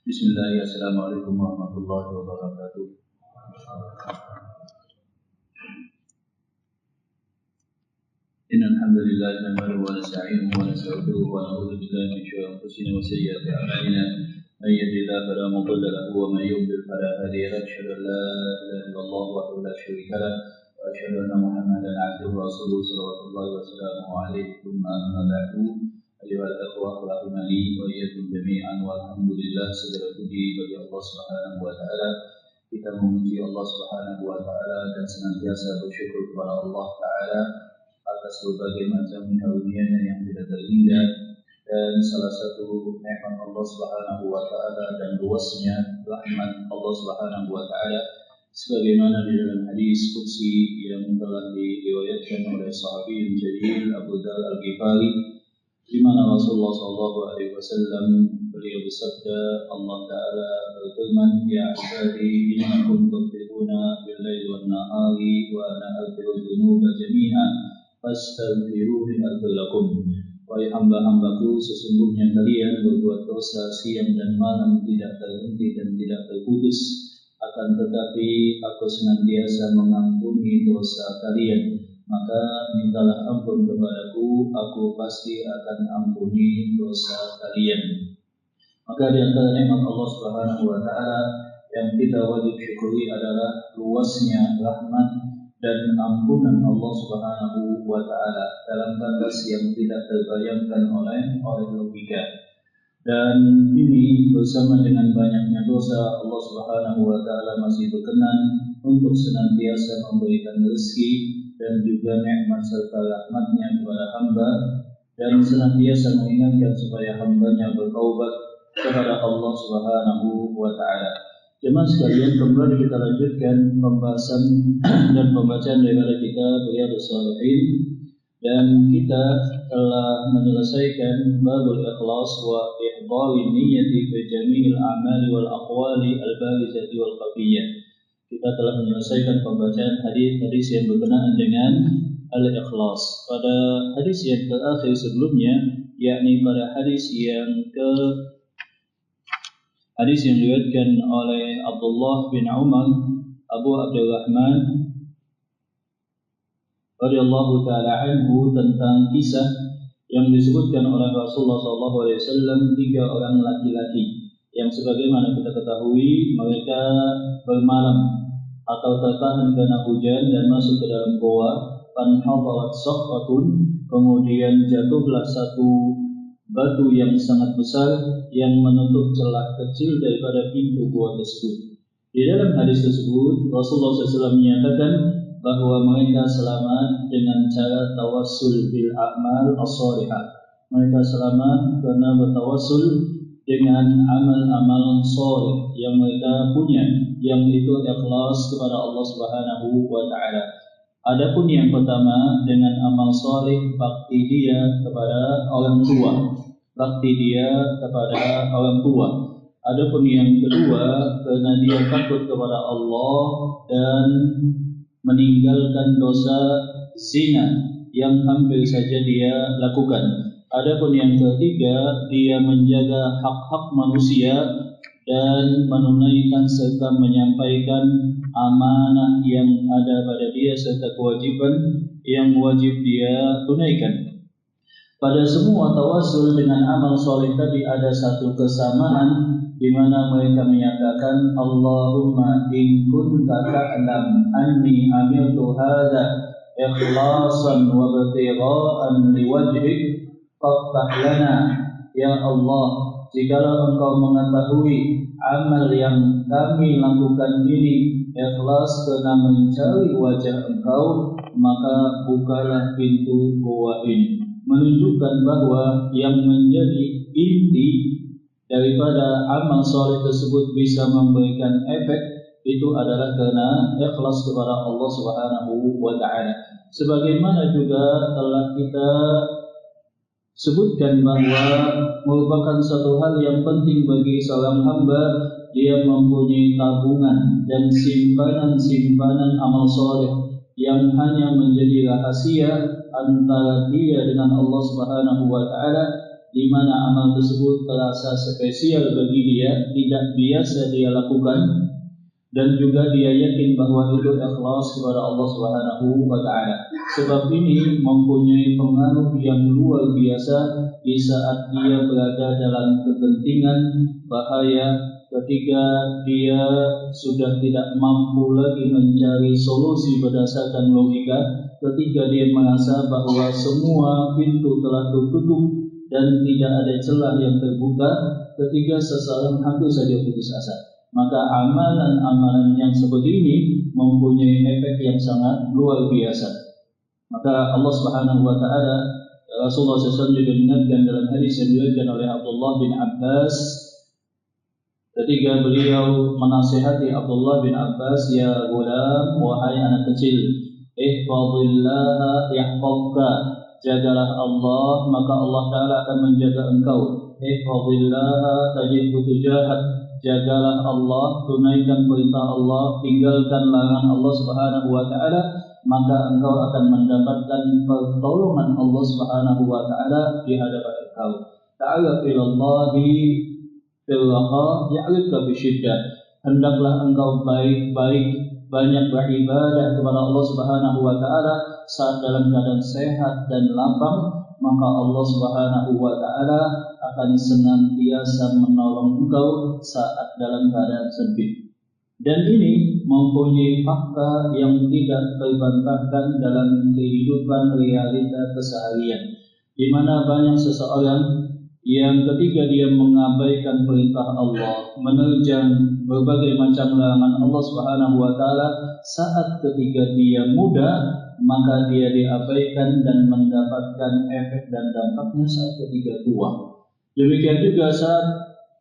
Bismillahirrahmanirrahim. Assalamualaikum warahmatullahi wabarakatuh. Innal hamdalillah nahmaduhu wa nasta'inuhu wa nastaghfiruh wa na'udzu billahi min shururi anfusina wa sayyiati a'malina. Man yahdihillahu fala mudilla lahu wa man yudlil fala hadiya lahu. Asyhadu an la ilaha illallah wahdahu la syarika lahu wa asyhadu anna Muhammadan 'abduhu wa rasuluhu sallallahu wa sallamu alaihi amma ba'du. Ayyuhal ikhwah rahimani wa iyyakum jami'an, walhamdulillah, segala puji bagi Allah Subhanahu wa taala. Kita memuji Allah Subhanahu wa taala dan senantiasa bersyukur kepada Allah taala atas berbagai macam karunia-Nya yang tidak terhingga, dan salah satu nikmat Allah Subhanahu wa taala dan luasnya rahmat Allah Subhanahu wa taala sebagaimana di dalam hadis qudsi yang telah diriwayatkan oleh sahabi jalil Abu Dzar Al-Ghifari, di mana Rasulullah SAW beliau bersabda, Allah Taala berfirman, ya ibadi innakum tukhti'una bil-laili wan-nahari wa ana aghfiru dzunuba jami'an fastaghfiruni aghfir lakum. Wahai hamba-hambaku, sesungguhnya kalian berbuat dosa siang dan malam tidak terhenti dan tidak terputus, akan tetapi aku senantiasa mengampuni dosa kalian. Maka mintalah ampun kepadaku, aku pasti akan ampuni dosa kalian. Maka di antara nikmat Allah Subhanahu wa taala yang kita wajib syukuri adalah luasnya rahmat dan ampunan Allah Subhanahu wa taala dalam batas yang tidak terbayangkan oleh logika. Dan ini bersama dengan banyaknya dosa, Allah Subhanahu wa taala masih berkenan untuk senantiasa memberikan rezeki dan juga nikmat serta rahmatnya kepada hamba, dan senantiasa mengingatkan supaya hambanya bertaubat kepada Allah Subhanahu wa taala. Jemaah sekalian, kembali kita lanjutkan pembahasan dan pembacaan daripada kitab Riyadhus Shalihin, dan kita telah menyelesaikan babul ikhlas wa ihdari niyyati fi jami'il a'mali wal aqwali al-barizati wal khafiyah. Kita telah menyelesaikan pembacaan hadis-hadis yang berkenaan dengan al-ikhlas. Pada hadis yang terakhir sebelumnya, yakni pada hadis yang diriwayatkan oleh Abdullah bin Umar Abu Abdurrahman radhiyallahu taala anhu, tentang kisah yang disebutkan oleh Rasulullah SAW 3 orang laki-laki yang sebagaimana kita ketahui mereka bermalam atau tertahan karena hujan dan masuk ke dalam goa. Fanhadarat sakhratun, kemudian jatuhlah satu batu yang sangat besar yang menutup celah kecil daripada pintu goa tersebut. Di dalam hadis tersebut Rasulullah SAW menyatakan bahwa mereka selamat dengan cara tawassul bil a'mal as-salihah. Mereka selamat karena bertawassul dengan amal-amal soleh yang mereka punya, yang itu ikhlas kepada Allah Subhanahu wa taala. Adapun yang pertama dengan amal soleh, bakti dia kepada orang tua. Adapun yang kedua, karena dia takut kepada Allah dan meninggalkan dosa zina yang hampir saja dia lakukan. Adapun yang ketiga, dia menjaga hak-hak manusia dan menunaikan serta menyampaikan amanah yang ada pada dia serta kewajiban yang wajib dia tunaikan. Pada semua tawassul dengan amal soleh tadi ada satu kesamaan, di mana mereka menyatakan, Allahumma in kunta ta'lam anni amiltu hadza ikhlasan wa ibtigha'an liwajhik faftah lana. Ya Allah, jikalau Engkau mengetahui amal yang kami lakukan ini ikhlas karena mencari wajah Engkau, maka bukalah pintu goa ini. Menunjukkan bahwa yang menjadi inti daripada amal soleh tersebut bisa memberikan efek itu adalah karena ikhlas kepada Allah Subhanahu wa taala. Sebagaimana juga telah kita sebutkan bahwa merupakan suatu hal yang penting bagi seorang hamba, dia mempunyai tabungan dan simpanan-simpanan amal soleh yang hanya menjadi rahasia antara dia dengan Allah Subhanahu wa taala, di mana amal tersebut terasa spesial bagi dia, tidak biasa dia lakukan, dan juga dia yakin bahwa itu ikhlas kepada Allah Subhanahu wa taala. Sebab ini mempunyai pengaruh yang luar biasa di saat dia berada dalam kegentingan bahaya, ketika dia sudah tidak mampu lagi mencari solusi berdasarkan logika, ketika dia merasa bahwa semua pintu telah tertutup dan tidak ada celah yang terbuka, ketika seseorang hampir saja putus asa. Maka amalan-amalan yang seperti ini mempunyai efek yang sangat luar biasa. Maka Allah Subhanahu wa taala, Rasulullah SAW juga mengingatkan dalam hadis yang diriwayatkan oleh Abdullah bin Abbas, ketika beliau menasihati Abdullah bin Abbas, ya gulam, wahai anak kecil, ihfazillah yahfazka, jagalah Allah maka Allah taala akan menjaga engkau. Ihfazillah tajidhu tujahak, jagalah Allah, tunaikan perintah Allah, tinggalkan larangan Allah Subhanahu wa taala, maka engkau akan mendapatkan pertolongan Allah Subhanahu wa taala di hadapan engkau. Ta'ala ilallahi fil raha ya'rifka bisyiddah. Hendaklah engkau baik-baik banyak beribadah kepada Allah Subhanahu wa taala saat dalam keadaan sehat dan lapang, maka Allah Subhanahu wa taala akan senantiasa menolong engkau saat dalam keadaan sempit. Dan ini mempunyai fakta yang tidak terbantahkan dalam kehidupan realita keseharian, di mana banyak seseorang yang ketika dia mengabaikan perintah Allah, menerjang berbagai macam larangan Allah Subhanahu wa taala, saat ketika dia muda, maka dia diabaikan dan mendapatkan efek dan dampaknya saat ketika tua. Demikian juga saat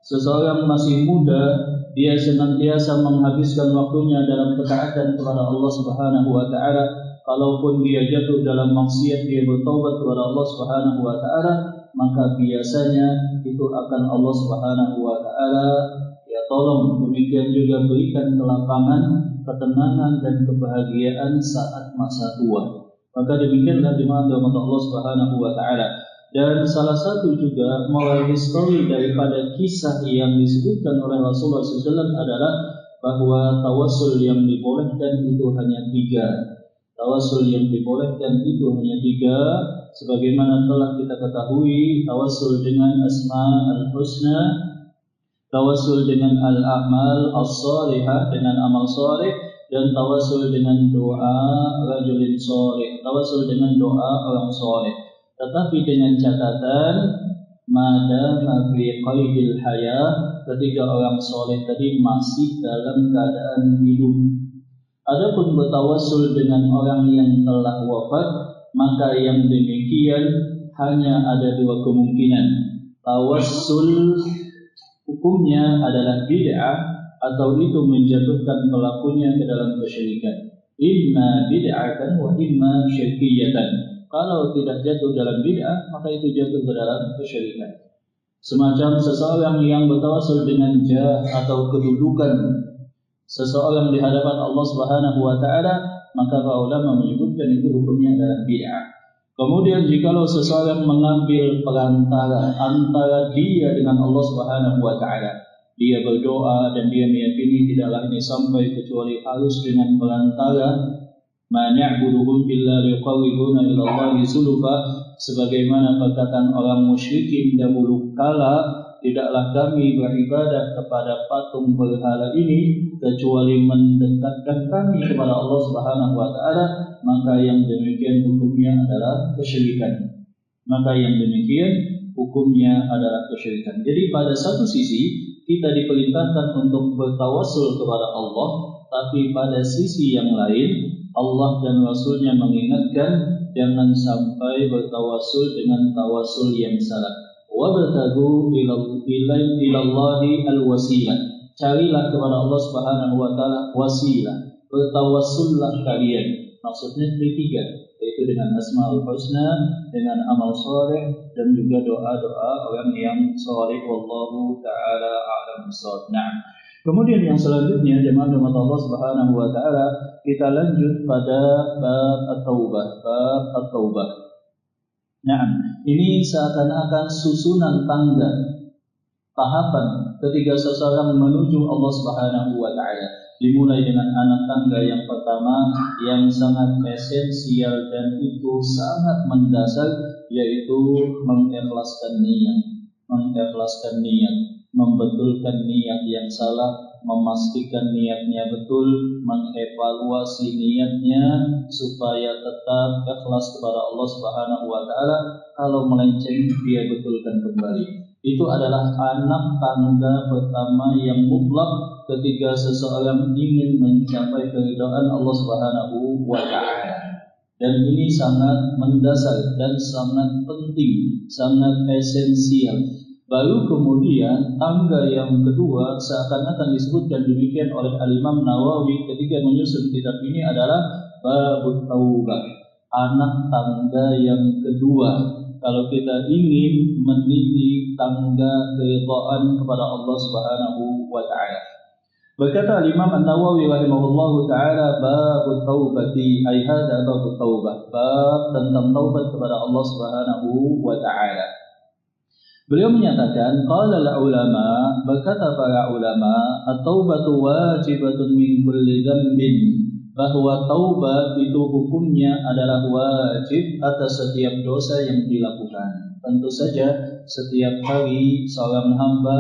seseorang masih muda, dia senantiasa menghabiskan waktunya dalam ketaatan kepada Allah Subhanahu wa taala. Kalaupun dia jatuh dalam maksiat, dia bertobat kepada Allah Subhanahu wa taala, maka biasanya itu akan Allah Subhanahu wa taala ya tolong. Demikian juga berikan kelapangan, ketenangan dan kebahagiaan saat masa tua. Maka demikianlah dimana Allah Subhanahu wa taala. Dan salah satu juga moral histori daripada kisah yang disebutkan oleh Rasulullah SAW adalah bahwa tawassul yang dibolehkan itu hanya 3. Tawassul yang dibolehkan itu hanya 3, sebagaimana telah kita ketahui: tawassul dengan asma al-husna, tawassul dengan al-amal as-salihah, dengan amal saleh, dan tawassul dengan doa rajulin saleh, tawassul dengan doa orang saleh. Tetapi dengan catatan madama fi qaidil hayah, ketika orang soleh tadi masih dalam keadaan hidup. Adapun bertawassul dengan orang yang telah wafat, maka yang demikian hanya ada 2 kemungkinan. Tawassul hukumnya adalah bid'ah, atau itu menjatuhkan pelakunya ke dalam kesyirikan. Imma bid'atan wa imma syirkiyatan. Kalau tidak jatuh dalam bid'ah, maka itu jatuh ke dalam kesyirikan. Semacam seseorang yang bertawassul dengan jah atau kedudukan seseorang di hadapan Allah Subhanahu wa taala, maka para ulama menyebutkan itu hukumnya adalah bid'ah. Kemudian jikalau seseorang mengambil perantara antara dia dengan Allah Subhanahu wa taala, dia berdoa dan dia meyakini tidaklah ini sampai kecuali harus dengan perantara, ma na'buduhum illa liqarribuna ila Allahi zulfa, sebagaimana perkataan orang musyrikin dahulu kala, tidaklah kami beribadah kepada patung berhala ini kecuali mendekatkan kami kepada Allah Subhanahu wa taala, maka yang demikian hukumnya adalah kesyirikan. Maka yang demikian hukumnya adalah kesyirikan. Jadi pada satu sisi kita diperintahkan untuk bertawassul kepada Allah, tapi pada sisi yang lain Allah dan Rasulnya mengingatkan jangan sampai bertawassul dengan tawassul yang salah. Wabtagu ilallahi alwasilah. Carilah kepada Allah Subhanahu wa taala wasilah. Bertawassullah kalian. Maksudnya 3, yaitu dengan asmaul husna, dengan amal saleh, dan juga doa-doa orang yang saleh. Wallahu taala a'lam bissawab. Kemudian yang selanjutnya jemaah Allah Subhanahu wa taala, kita lanjut pada bab at-taubah. Bab at-taubah. Nah, ini seakan-akan susunan tangga, tahapan ketika seseorang menuju Allah Subhanahu wa taala. Dimulai dengan anak tangga yang pertama yang sangat esensial dan itu sangat mendasar, yaitu mengikhlaskan niat. Mengikhlaskan niat, membetulkan niat yang salah, memastikan niatnya betul, mengevaluasi niatnya supaya tetap ikhlas kepada Allah Subhanahu wa taala. Kalau melenceng dia betulkan kembali. Itu adalah anak tangga pertama yang mutlak ketika seseorang ingin mencapai keridhaan Allah Subhanahu wa taala. Dan ini sangat mendasar dan sangat penting, sangat esensial. Baru kemudian tangga yang kedua seakan-akan disebutkan demikian oleh Al-Imam Nawawi ketika menyusun kitab ini adalah Babut Taubah, anak tangga yang kedua. Kalau kita ingin meniti tangga keridhaan kepada Allah Subhanahu wa taala. Berkata Imam An-Nawawi rahimahullahu taala, babut taubati, ay hadza babut taubah, bab tentang taubat kepada Allah Subhanahu wa taala. Beliau menyatakan, qala al-ulama, berkata para ulama, at-taubatu wajibatun min kulli dzambin, bahwa taubat itu hukumnya adalah wajib atas setiap dosa yang dilakukan. Tentu saja setiap hari seorang hamba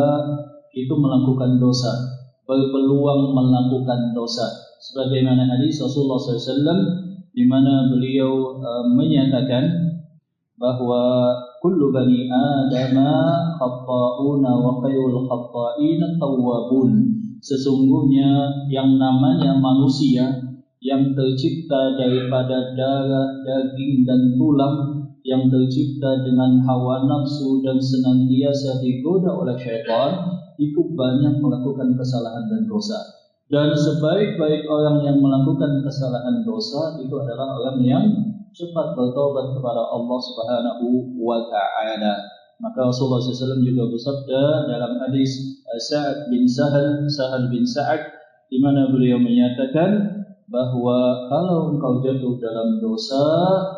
itu melakukan dosa, berpeluang melakukan dosa. Sebagaimana hadis Rasulullah SAW di mana beliau menyatakan bahwa kullu bani adama khata'una wa khairul khata'ina tawwabun. Sesungguhnya yang namanya manusia yang tercipta daripada darah, daging dan tulang, yang tercipta dengan hawa nafsu dan senantiasa digoda oleh syaitan, itu banyak melakukan kesalahan dan dosa. Dan sebaik-baik orang yang melakukan kesalahan dosa itu adalah orang yang cepat bertobat kepada Allah Subhanahu wa taala. Maka Rasulullah SAW juga bersabda dalam hadis Sa'ad bin Sa'ad di mana beliau menyatakan bahwa kalau engkau jatuh dalam dosa,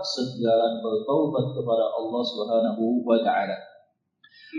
segera bertaubat kepada Allah Subhanahu wa taala.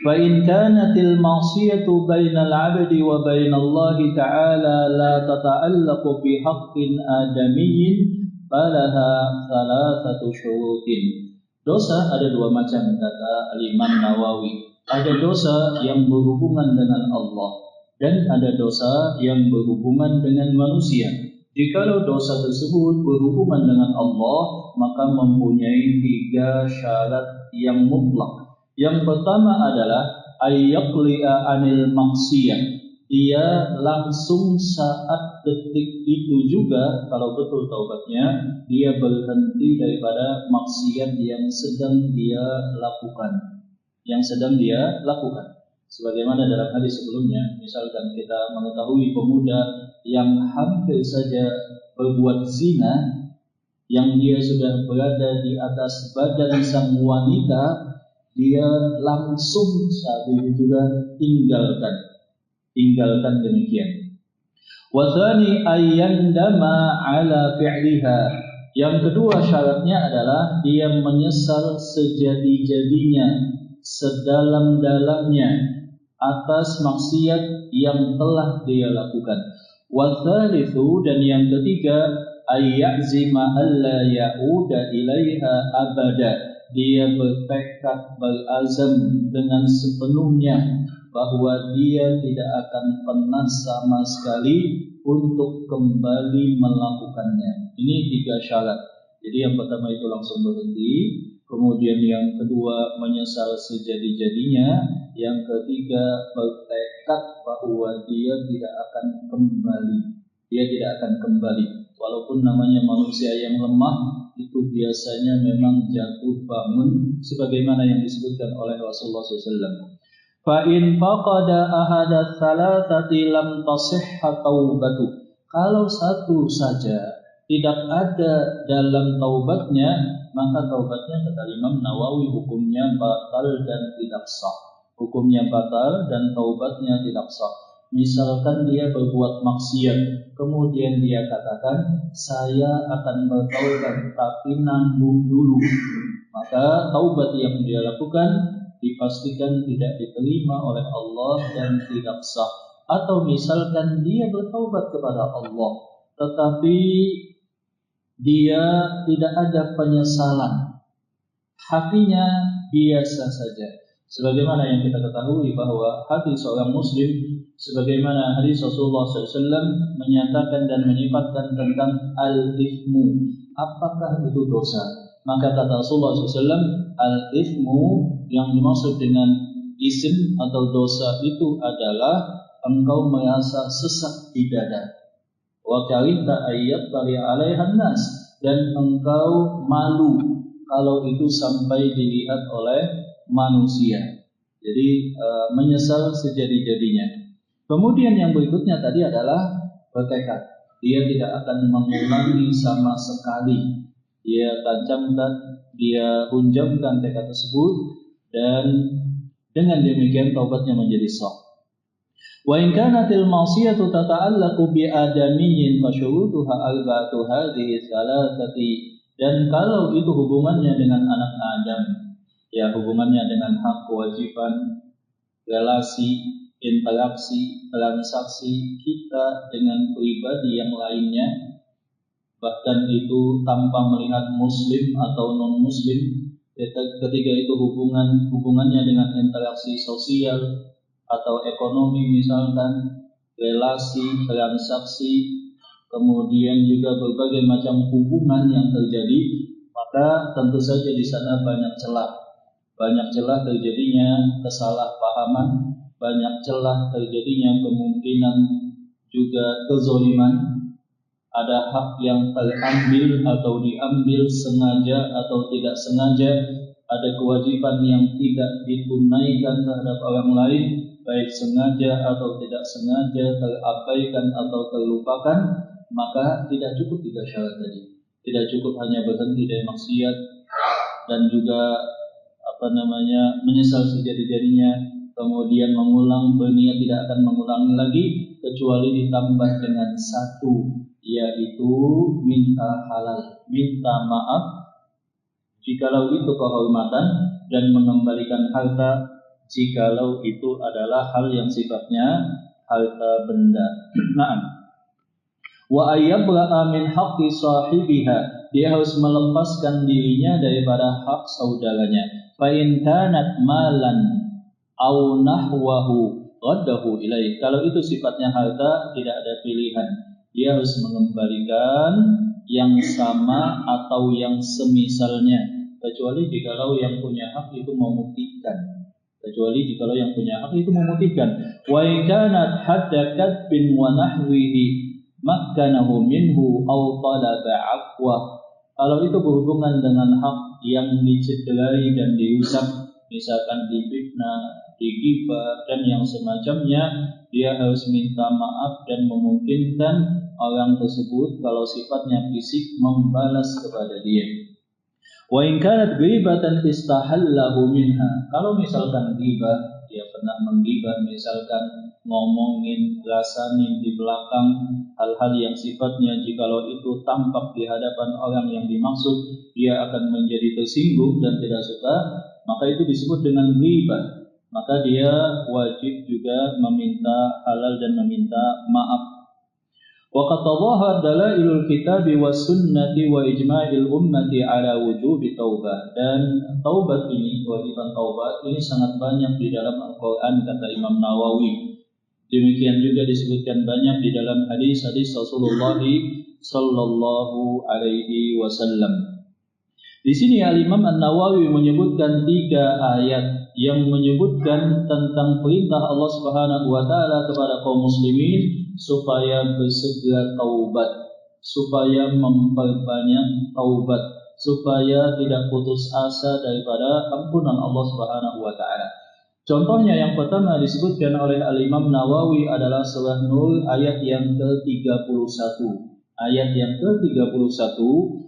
Fa in kanatil ma'siyatu bainal 'abdi wa bainallahi ta'ala la tata'allaqu bi haqqin adamiyyin falaha thalathatu syurutin. Dosa ada dua macam, kata Al-Imam Nawawi. Ada dosa yang berhubungan dengan Allah dan ada dosa yang berhubungan dengan manusia. Jikalau dosa tersebut berhubungan dengan Allah, maka mempunyai tiga syarat yang mutlak. Yang pertama adalah ayyaqli'a anil maksiyah. Dia langsung saat detik itu juga, kalau betul taubatnya, dia berhenti daripada maksiat yang sedang dia lakukan. Sebagaimana dalam hadis sebelumnya, misalkan kita mengetahui pemuda yang hampir saja berbuat zina, yang dia sudah berada di atas badan sang wanita, dia langsung saat itu juga tinggalkan demikian. Wa tsani ayyandama ala fi'liha. Yang kedua syaratnya adalah dia menyesal sejadi-jadinya, sedalam-dalamnya atas maksiat yang telah dia lakukan. Wa tsalitsu, dan yang ketiga, ayyazima alla ya'uda ilaiha abada. Dia bertekad, berazam dengan sepenuhnya bahwa dia tidak akan pernah sama sekali untuk kembali melakukannya. Ini tiga syarat. Jadi yang pertama itu langsung berhenti, kemudian yang kedua menyesal sejadi-jadinya, yang ketiga bertekad bahwa dia tidak akan kembali. Walaupun namanya manusia yang lemah, itu biasanya memang jatuh bangun sebagaimana yang disebutkan oleh Rasulullah SAW. Fa in faqada ahada thalathati lam tasihha taubatu. Kalau satu saja tidak ada dalam taubatnya, maka taubatnya kata Imam Nawawi hukumnya batal dan tidak sah. Hukumnya batal dan taubatnya tidak sah. Misalkan dia berbuat maksiat, kemudian dia katakan, saya akan bertaubat tapi nanggung dulu. maka taubat yang dia lakukan dipastikan tidak diterima oleh Allah dan tidak sah. Atau misalkan dia bertaubat kepada Allah, tetapi dia tidak ada penyesalan, hatinya biasa saja. Sebagaimana yang kita ketahui bahwa hati seorang muslim, sebagaimana hadis Rasulullah SAW menyatakan dan menyifatkan tentang al-ithmu, apakah itu dosa? Maka kata Rasulullah SAW, al-ithmu yang dimaksud dengan isim atau dosa itu adalah engkau merasa sesak di dada. Wa karita ayyat tali 'alaihan nas, dan engkau malu kalau itu sampai dilihat oleh manusia. Jadi menyesal sejadi-jadinya. Kemudian yang berikutnya tadi adalah bertekad. Dia tidak akan mengulangi sama sekali. Dia tancapkan, dia hunjamkan tekad tersebut, dan dengan demikian taubatnya menjadi sah. Wa in kanatil ma'siyatu tata'allaqu bi adamiyyin fa syurutuha arba'atu hadhihi thalathati. Dan kalau itu hubungannya dengan anak Adam, ya hubungannya dengan hak, kewajiban, relasi, interaksi, transaksi kita dengan pribadi yang lainnya, bahkan itu tanpa melihat muslim atau non muslim. Ketika itu hubungannya dengan interaksi sosial atau ekonomi, misalkan relasi, transaksi, kemudian juga berbagai macam hubungan yang terjadi, maka tentu saja di sana banyak celah terjadinya kesalahpahaman, banyak celah terjadinya kemungkinan juga kezaliman. Ada hak yang terambil atau diambil sengaja atau tidak sengaja, ada kewajiban yang tidak ditunaikan terhadap orang lain, baik sengaja atau tidak sengaja, terabaikan atau terlupakan. Maka tidak cukup 3 syarat tadi. Tidak cukup hanya berhenti dari maksiat dan juga menyesal sejadi-jadinya, kemudian mengulang, berniat tidak akan mengulangi lagi, kecuali ditambah dengan satu, yaitu minta halal, minta maaf jikalau itu kehormatan, dan mengembalikan harta jikalau itu adalah hal yang sifatnya harta benda. Naam. Wa ayyabra'a min haqqi sahibiha, dia harus melepaskan dirinya daripada hak saudaranya. Fa in kanat malan aw nahwahu raddahu ilaih. Kalau itu sifatnya harta, tidak ada pilihan. Dia harus mengembalikan yang sama atau yang semisalnya, kecuali jikalau yang punya hak itu memutihkan. Wa in kanat hadda kadbin wa nahwihi makkanahu minhu aw talaba afwa. Kalau itu berhubungan dengan hak yang dicederai dan dirusak, misalkan difitnah, digibah dan yang semacamnya, dia harus minta maaf dan memungkinkan orang tersebut kalau sifatnya fisik membalas kepada dia. Wa in kanat ghibatan istahallahu minha. Kalau misalkan ghibah, dia pernah menggibah, misalkan ngomongin, rasanin di belakang hal-hal yang sifatnya jikalau itu tampak di hadapan orang yang dimaksud, dia akan menjadi tersinggung dan tidak suka, maka itu disebut dengan ghibah. Maka dia wajib juga meminta halal dan meminta maaf. Wa qad tadahhara dalailul kitabi was sunnati wa ijma'il ummati ala wujubi taubah. Dan taubat ini, kewajiban taubat ini sangat banyak di dalam Al-Qur'an, kata Imam Nawawi. Demikian juga disebutkan banyak di dalam hadis-hadis Rasulullah sallallahu alaihi wasallam. Di sini Al-Imam An-Nawawi menyebutkan 3 ayat yang menyebutkan tentang perintah Allah Subhanahu wa taala kepada kaum muslimin supaya bersegera taubat, supaya memperbanyak taubat, supaya tidak putus asa daripada ampunan Allah Subhanahu wa taala. Contohnya yang pertama disebutkan oleh Al-Imam Nawawi adalah surah Nur ayat yang ke-31. Ayat yang ke-31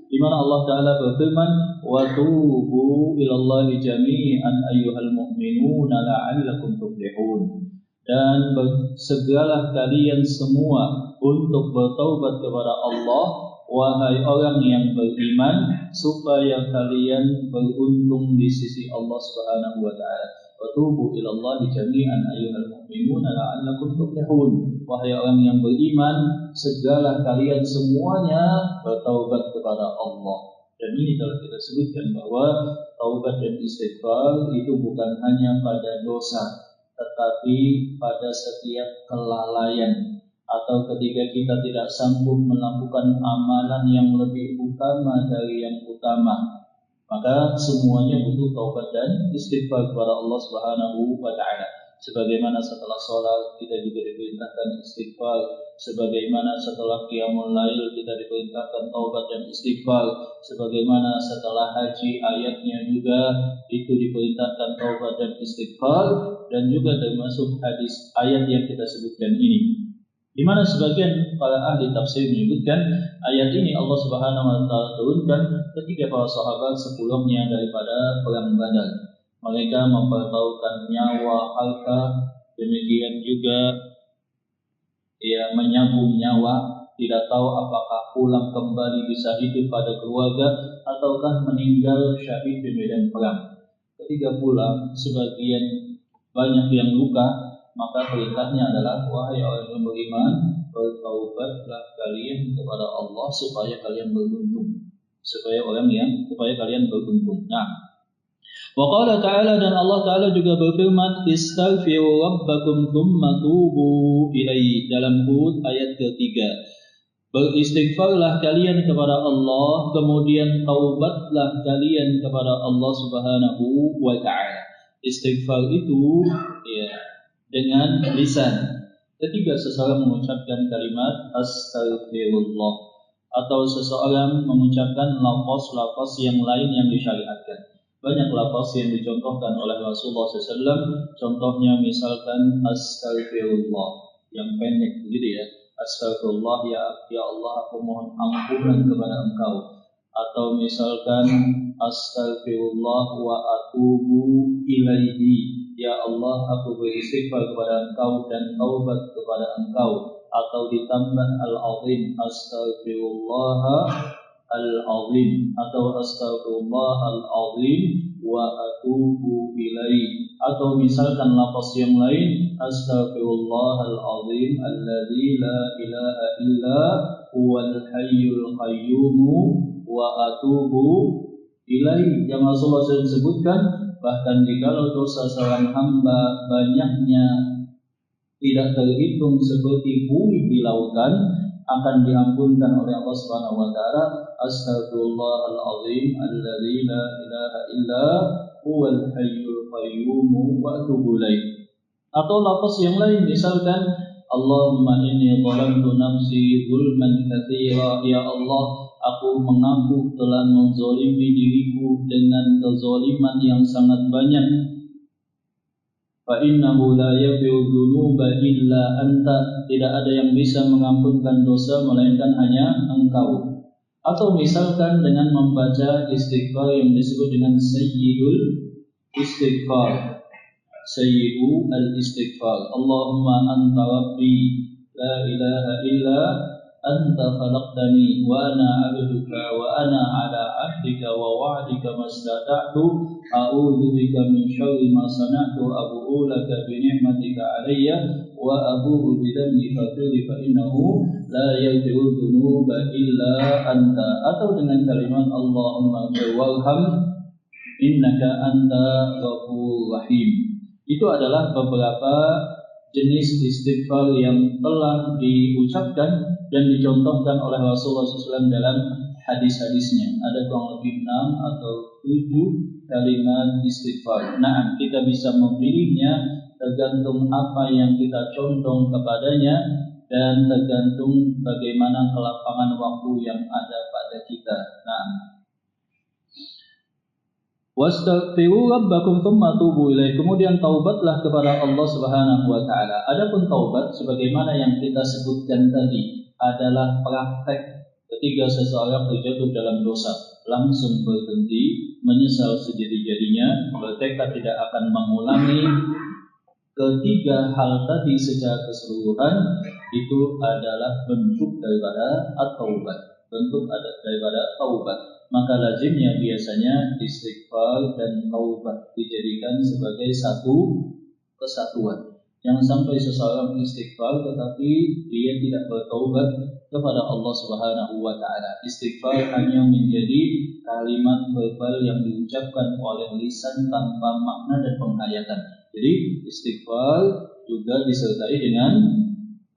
di mana Allah Ta'ala berfirman, wa tubu ilallahi jami'an ayyuhal mu'minuna la'allakum tuflihun. Dan bersegeralah kalian semua untuk bertaubat kepada Allah wahai orang yang beriman, supaya kalian beruntung di sisi Allah Subhanahu wa taala. Wa tubu ila Allah jami'an ayyuhal mu'minuna la'allakum tuflihun. Wahai orang yang beriman, segala kalian semuanya bertaubat kepada Allah. Dan ini telah kita sebutkan bahwa taubat dan istighfar itu bukan hanya pada dosa, tetapi pada setiap kelalaian atau ketika kita tidak sanggup melakukan amalan yang lebih utama dari yang utama, maka semuanya butuh taubat dan istighfar kepada Allah Subhanahu wa taala. Sebagaimana setelah sholat kita juga diperintahkan istighfar, sebagaimana setelah qiyamul lail kita diperintahkan taubat dan istighfar, sebagaimana setelah haji ayatnya juga itu diperintahkan taubat dan istighfar, dan juga termasuk hadis ayat yang kita sebutkan ini, di mana sebagian para ahli tafsir menyebutkan ayat ini Allah Subhanahu wa taala turunkan ketika para sahabat sepulangnya daripada perang Badar. Mereka mempertaruhkan nyawa, harta, demikian juga menyambung nyawa, tidak tahu apakah pulang kembali bisa hidup pada keluarga ataukah meninggal syahid di medan perang. Ketika pulang, sebagian banyak yang luka, maka perintahnya adalah wahai orang yang beriman, bertaubatlah kalian kepada Allah supaya kalian beruntung. Supaya kalian beruntung. Nah, wa qala ta'ala, dan Allah Ta'ala juga berfirman, istaghfiru rabbakum thumma tubu ilaihi, dalam Hud ayat ketiga. Beristighfarlah kalian kepada Allah, kemudian taubatlah kalian kepada Allah Subhanahu wa ta'ala. Istighfar itu dengan lisan. Ketika seseorang mengucapkan kalimat astaghfirullah, atau seseorang mengucapkan lafaz-lafaz yang lain yang disyariatkan. Banyak lafaz yang dicontohkan oleh Rasulullah SAW. Contohnya misalkan astaghfirullah yang pendek begitu ya. Astaghfirullah, ya Allah aku mohon ampunan kepada Engkau. Atau misalkan astaghfirullah wa atubu ilaihi, ya Allah aku beristighfar kepada Engkau dan taubat kepada Engkau. Atau ditambah al-azim, astaghfirullah al-azim, atau astaghfirullah al-azim wa atubu ilaihi. Atau misalkan lafaz yang lain, astaghfirullah al-azim alladzi la ilaha illa huwal hayyul qayyum wa atubu ilaihi, yang Rasulullah SAW sebutkan. Bahkan jikalau dosa seorang hamba banyaknya tidak terhitung seperti buih di lautan, akan diampunkan oleh Allah Subhanahu wa taala. Astaghfirullahal azim alladzi la ilaha illa huwal hayyul qayyum wa atubu ilaih. Atau lafaz yang lain misalkan Allahumma inni zalamtu nafsi zulman katsira, ya Allah aku mengaku telah menzalimi diriku dengan kezaliman yang sangat banyak. Fa innahu la yaghfiru dzunuba illa anta, tidak ada yang bisa mengampunkan dosa melainkan hanya Engkau. Atau misalkan dengan membaca istighfar yang disebut dengan sayyidul istighfar, sayyidu al-istighfar. Allahumma anta rabbi la ilaha illa anta khalaqtani wa ana 'abduka wa ana 'ala 'ahdika wa wa'dika mastata'tu a'udzu bika min syarri ma sana'tu abu'u laka bi ni'matika 'alayya wa abu'u bi dhanbi faghfir fa innahu la yaghfiru dzunuba illa anta. Atau dengan kalimat Allahumma warham innaka anta ghafurur rahim. Itu adalah beberapa jenis istighfar yang telah diucapkan dan dicontohkan oleh Rasulullah SAW dalam hadis-hadisnya. Ada kurang lebih 6 atau 7 kalimat istighfar. Nah, kita bisa memilihnya tergantung apa yang kita condong kepadanya dan tergantung bagaimana kelapangan waktu yang ada pada kita. Nah, wastaghfiru rabbakum tsumma tubu ilaih, kemudian taubatlah kepada Allah Subhanahu wa taala. Adapun taubat sebagaimana yang kita sebutkan tadi adalah praktek ketika seseorang terjatuh dalam dosa, langsung berhenti, menyesal sejadi-jadinya, bertekad tidak akan mengulangi ketiga hal tadi secara keseluruhan. Itu adalah bentuk daripada at-taubat. bentuk daripada taubat. Maka lazimnya biasanya istighfar dan taubat dijadikan sebagai satu kesatuan. Jangan sampai seseorang istighfar tetapi dia tidak bertaubat kepada Allah Subhanahu wa taala. Istighfar hanya menjadi kalimat verbal yang diucapkan oleh lisan tanpa makna dan penghayatan. Jadi istighfar juga disertai dengan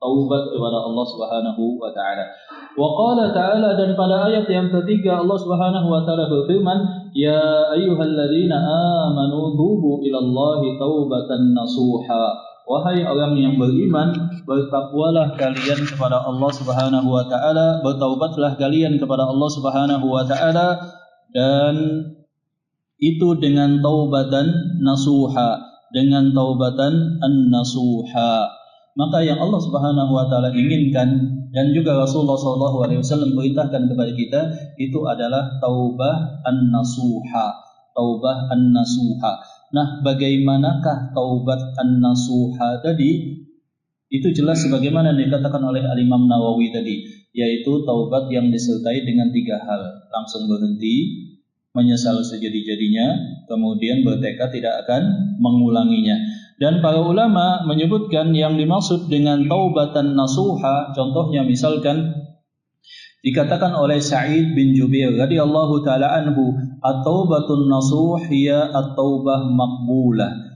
taubat kepada Allah Subhanahu wa taala. Wa qala ta'ala, dan pada ayat yang ketiga Allah Subhanahu wa taala berfirman, ya ayyuhalladzina amanu tubu ilallahi taubatan nasuha. Wahai orang yang beriman, bertakwalah kalian kepada Allah Subhanahu wa taala, bertaubatlah kalian kepada Allah Subhanahu wa taala, dan itu dengan taubatan nasuha, dengan taubatan an-nasuha. Maka yang Allah Subhanahu wa taala inginkan dan juga Rasulullah sallallahu alaihi wasallam perintahkan kepada kita itu adalah taubah an-nasuha, taubah an-nasuha. Nah, bagaimanakah taubat an-nasuha tadi? Itu jelas sebagaimana dikatakan oleh Al-Imam Nawawi tadi, yaitu taubat yang disertai dengan 3 hal. Langsung berhenti, menyesal sejadi-jadinya, kemudian bertekad tidak akan mengulanginya. Dan para ulama menyebutkan yang dimaksud dengan taubatan nasuha, contohnya misalkan dikatakan oleh Sa'id bin Jubair radhiyallahu taala anhu, at-taubatun nasuh hiya at-taubah maqbulah.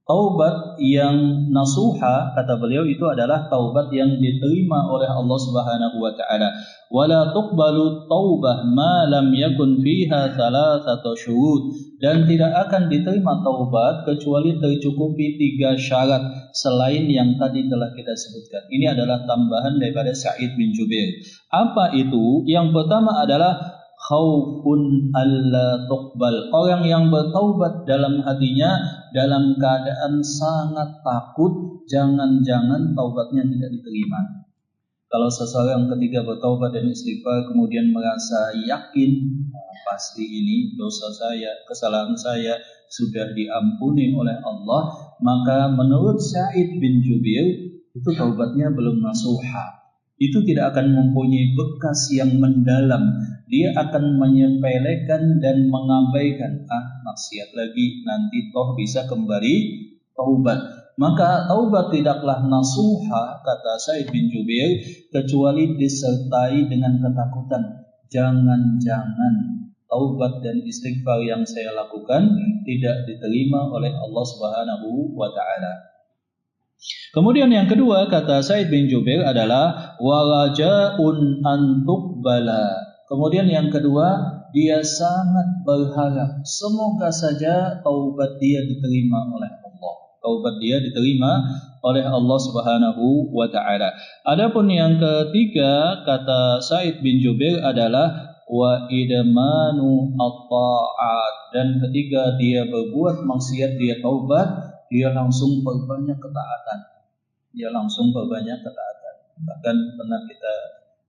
Taubat yang nasuha, kata beliau, itu adalah taubat yang diterima oleh Allah Subhanahu wa taala. Wala tuqbalu taubah ma lam yakun fiha thalathatu syurut, dan tidak akan diterima taubat kecuali tercukupi 3 syarat selain yang tadi telah kita sebutkan. Ini adalah tambahan daripada Sa'id bin Jubair. Apa itu? Yang pertama adalah khaufun alla tuqbal. Orang yang bertaubat dalam hatinya dalam keadaan sangat takut jangan-jangan taubatnya tidak diterima. Kalau seseorang ketika bertaubat dan istighfar kemudian merasa yakin, pasti ini dosa saya, kesalahan saya sudah diampuni oleh Allah, maka menurut Sa'id bin Jubair itu taubatnya belum nasuha. Itu tidak akan mempunyai bekas yang mendalam. Dia akan menyepelekan dan mengabaikan, maksiat lagi, nanti toh bisa kembali taubat. Maka taubat tidaklah nasuha, kata Sa'id bin Jubair, kecuali disertai dengan ketakutan. Jangan-jangan taubat dan istighfar yang saya lakukan tidak diterima oleh Allah Subhanahu wa taala. Kemudian yang kedua, kata Sa'id bin Jubair, adalah waraja'un an tuqbala. Kemudian yang kedua, dia sangat berharap semoga saja taubat dia diterima oleh Allah. Taubat dia diterima oleh Allah Subhanahu wa taala. Adapun yang ketiga, kata Sa'id bin Jubair, adalah wa idmanu at-ta'at. Dan ketika dia berbuat maksiat, dia taubat, dia langsung berbanyak ketaatan. Bahkan pernah kita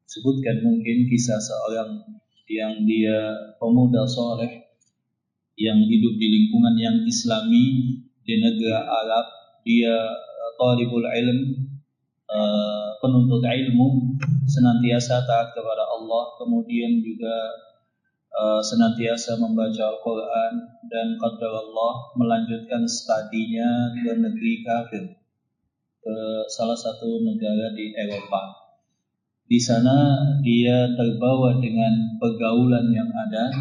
sebutkan mungkin kisah seorang yang dia pemuda soleh yang hidup di lingkungan yang islami di negara Arab. Dia talibul ilm, penuntut ilmu, senantiasa taat kepada Allah, kemudian juga senantiasa membaca Al-Quran, dan qadarullah melanjutkan studinya ke negeri kafir, ke salah satu negara di Eropa. Di sana dia terbawa dengan pergaulan yang ada,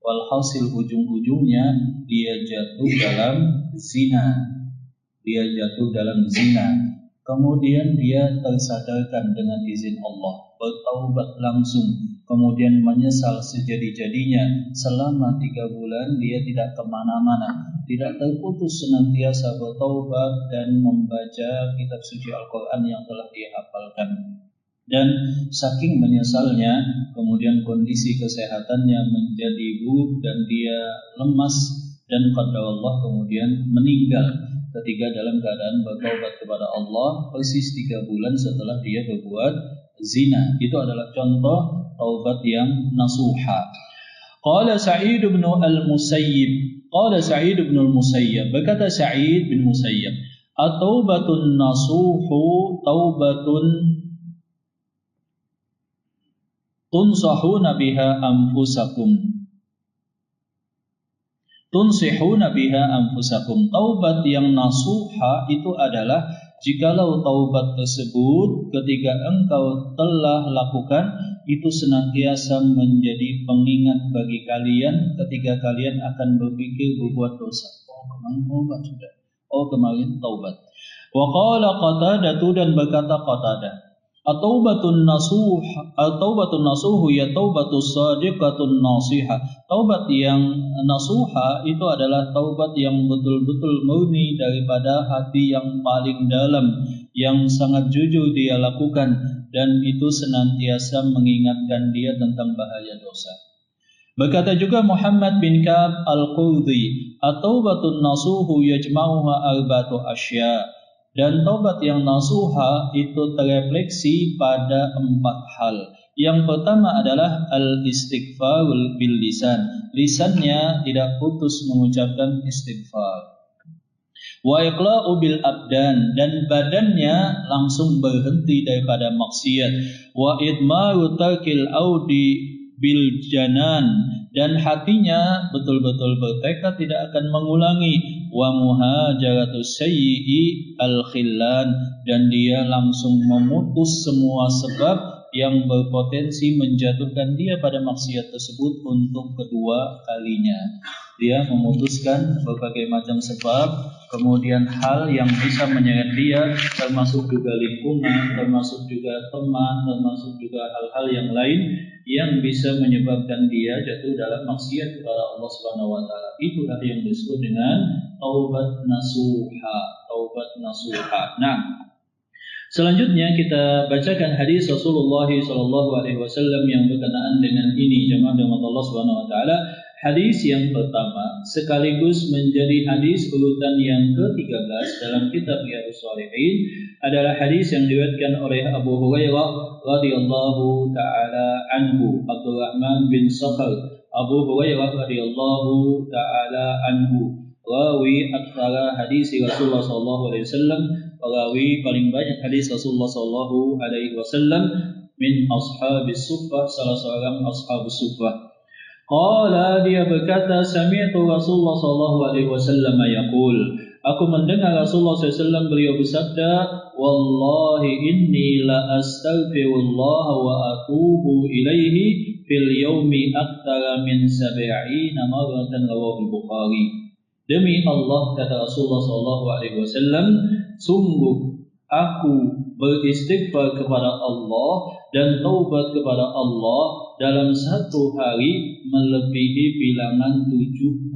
walhasil ujung-ujungnya dia jatuh dalam zina. Kemudian dia tersadarkan dengan izin Allah, bertaubat langsung, kemudian menyesal sejadi-jadinya. Selama 3 bulan dia tidak kemana-mana, tidak terputus senantiasa bertaubat dan membaca kitab suci Al-Quran yang telah dia hafalkan. Dan saking menyesalnya, kemudian kondisi kesehatannya menjadi buruk dan dia lemas, dan qadarullah kemudian meninggal ketika dalam keadaan bertaubat kepada Allah persis 3 bulan setelah dia berbuat zina. Itu adalah contoh taubat yang nasuha. Qala Sa'id bin al-Musayyib, berkata Sa'id bin Musayyib, at-taubatun nasuhu taubatun tunsahuna biha anfusakum. Tunsihuna biha anfusakum. Taubat yang nasuha itu adalah jikalau taubat tersebut ketika engkau telah lakukan itu senantiasa menjadi pengingat bagi kalian ketika kalian akan berpikir berbuat dosa. Oh, kemarin taubat sudah. Oh, kemarin taubat. Wa qala Qatadah, dan berkata Qatadah, At-taubatun nasuhu ya taubatus sadiqatun nasiha. Taubat yang nasuha itu adalah taubat yang betul-betul murni daripada hati yang paling dalam, yang sangat jujur dia lakukan, dan itu senantiasa mengingatkan dia tentang bahaya dosa. Berkata juga Muhammad bin Ka'ab al-Qurdhi, at-taubatun nasuhu yajma'uha arba'atu asya. Dan taubat yang nasuha itu terefleksi pada 4 hal. Yang pertama adalah al-istighfarul bil lisan. Lisannya tidak putus mengucapkan istighfar. Wa iqla'u bil abdan, dan badannya langsung berhenti daripada maksiat. Wa idmaru tarkil audi bil janan, dan hatinya betul-betul bertekad tidak akan mengulangi. Wa muhajaratus sayyi'i al khillan, dan dia langsung memutus semua sebab yang berpotensi menjatuhkan dia pada maksiat tersebut untuk kedua kalinya. Dia memutuskan berbagai macam sebab, kemudian hal yang bisa menyeret dia, termasuk juga lingkungan, termasuk juga teman, termasuk juga hal-hal yang lain yang bisa menyebabkan dia jatuh dalam maksiat kepada Allah Subhanahu wa taala. Itulah yang disebut dengan taubat nasuha, taubat nasuha. Nah, selanjutnya kita bacakan hadis Rasulullah SAW yang berkenaan dengan ini, jemaah rahmat Allah Subhanahu wa taala. Hadis yang pertama sekaligus menjadi hadis urutan yang ke-13 dalam kitab Riyadhus Shalihin adalah hadis yang diriwayatkan oleh Abu Hurairah radhiyallahu taala anhu, Abdurrahman bin Sakhar. Abu Hurairah radhiyallahu taala anhu rawi aktsara hadis Rasulullah sallallahu alaihi wasallam, rawi paling banyak hadis Rasulullah sallallahu alaihi wasallam min ashabis suffah, salah seorang ashabus suffah. Qala, dia berkata, sami'tu Rasulullah sallallahu alaihi wasallam yaqul, aku mendengar Rasulullah SAW beliau bersabda, wallahi inni la astaghfirullah wa atubu ilaihi fil yaumi aktsara min 70 marratan, rawahu Bukhari. Demi Allah, kata Rasulullah sallallahu alaihi wasallam, sungguh aku beristighfar kepada Allah dan taubat kepada Allah dalam satu hari melebihi bilangan 70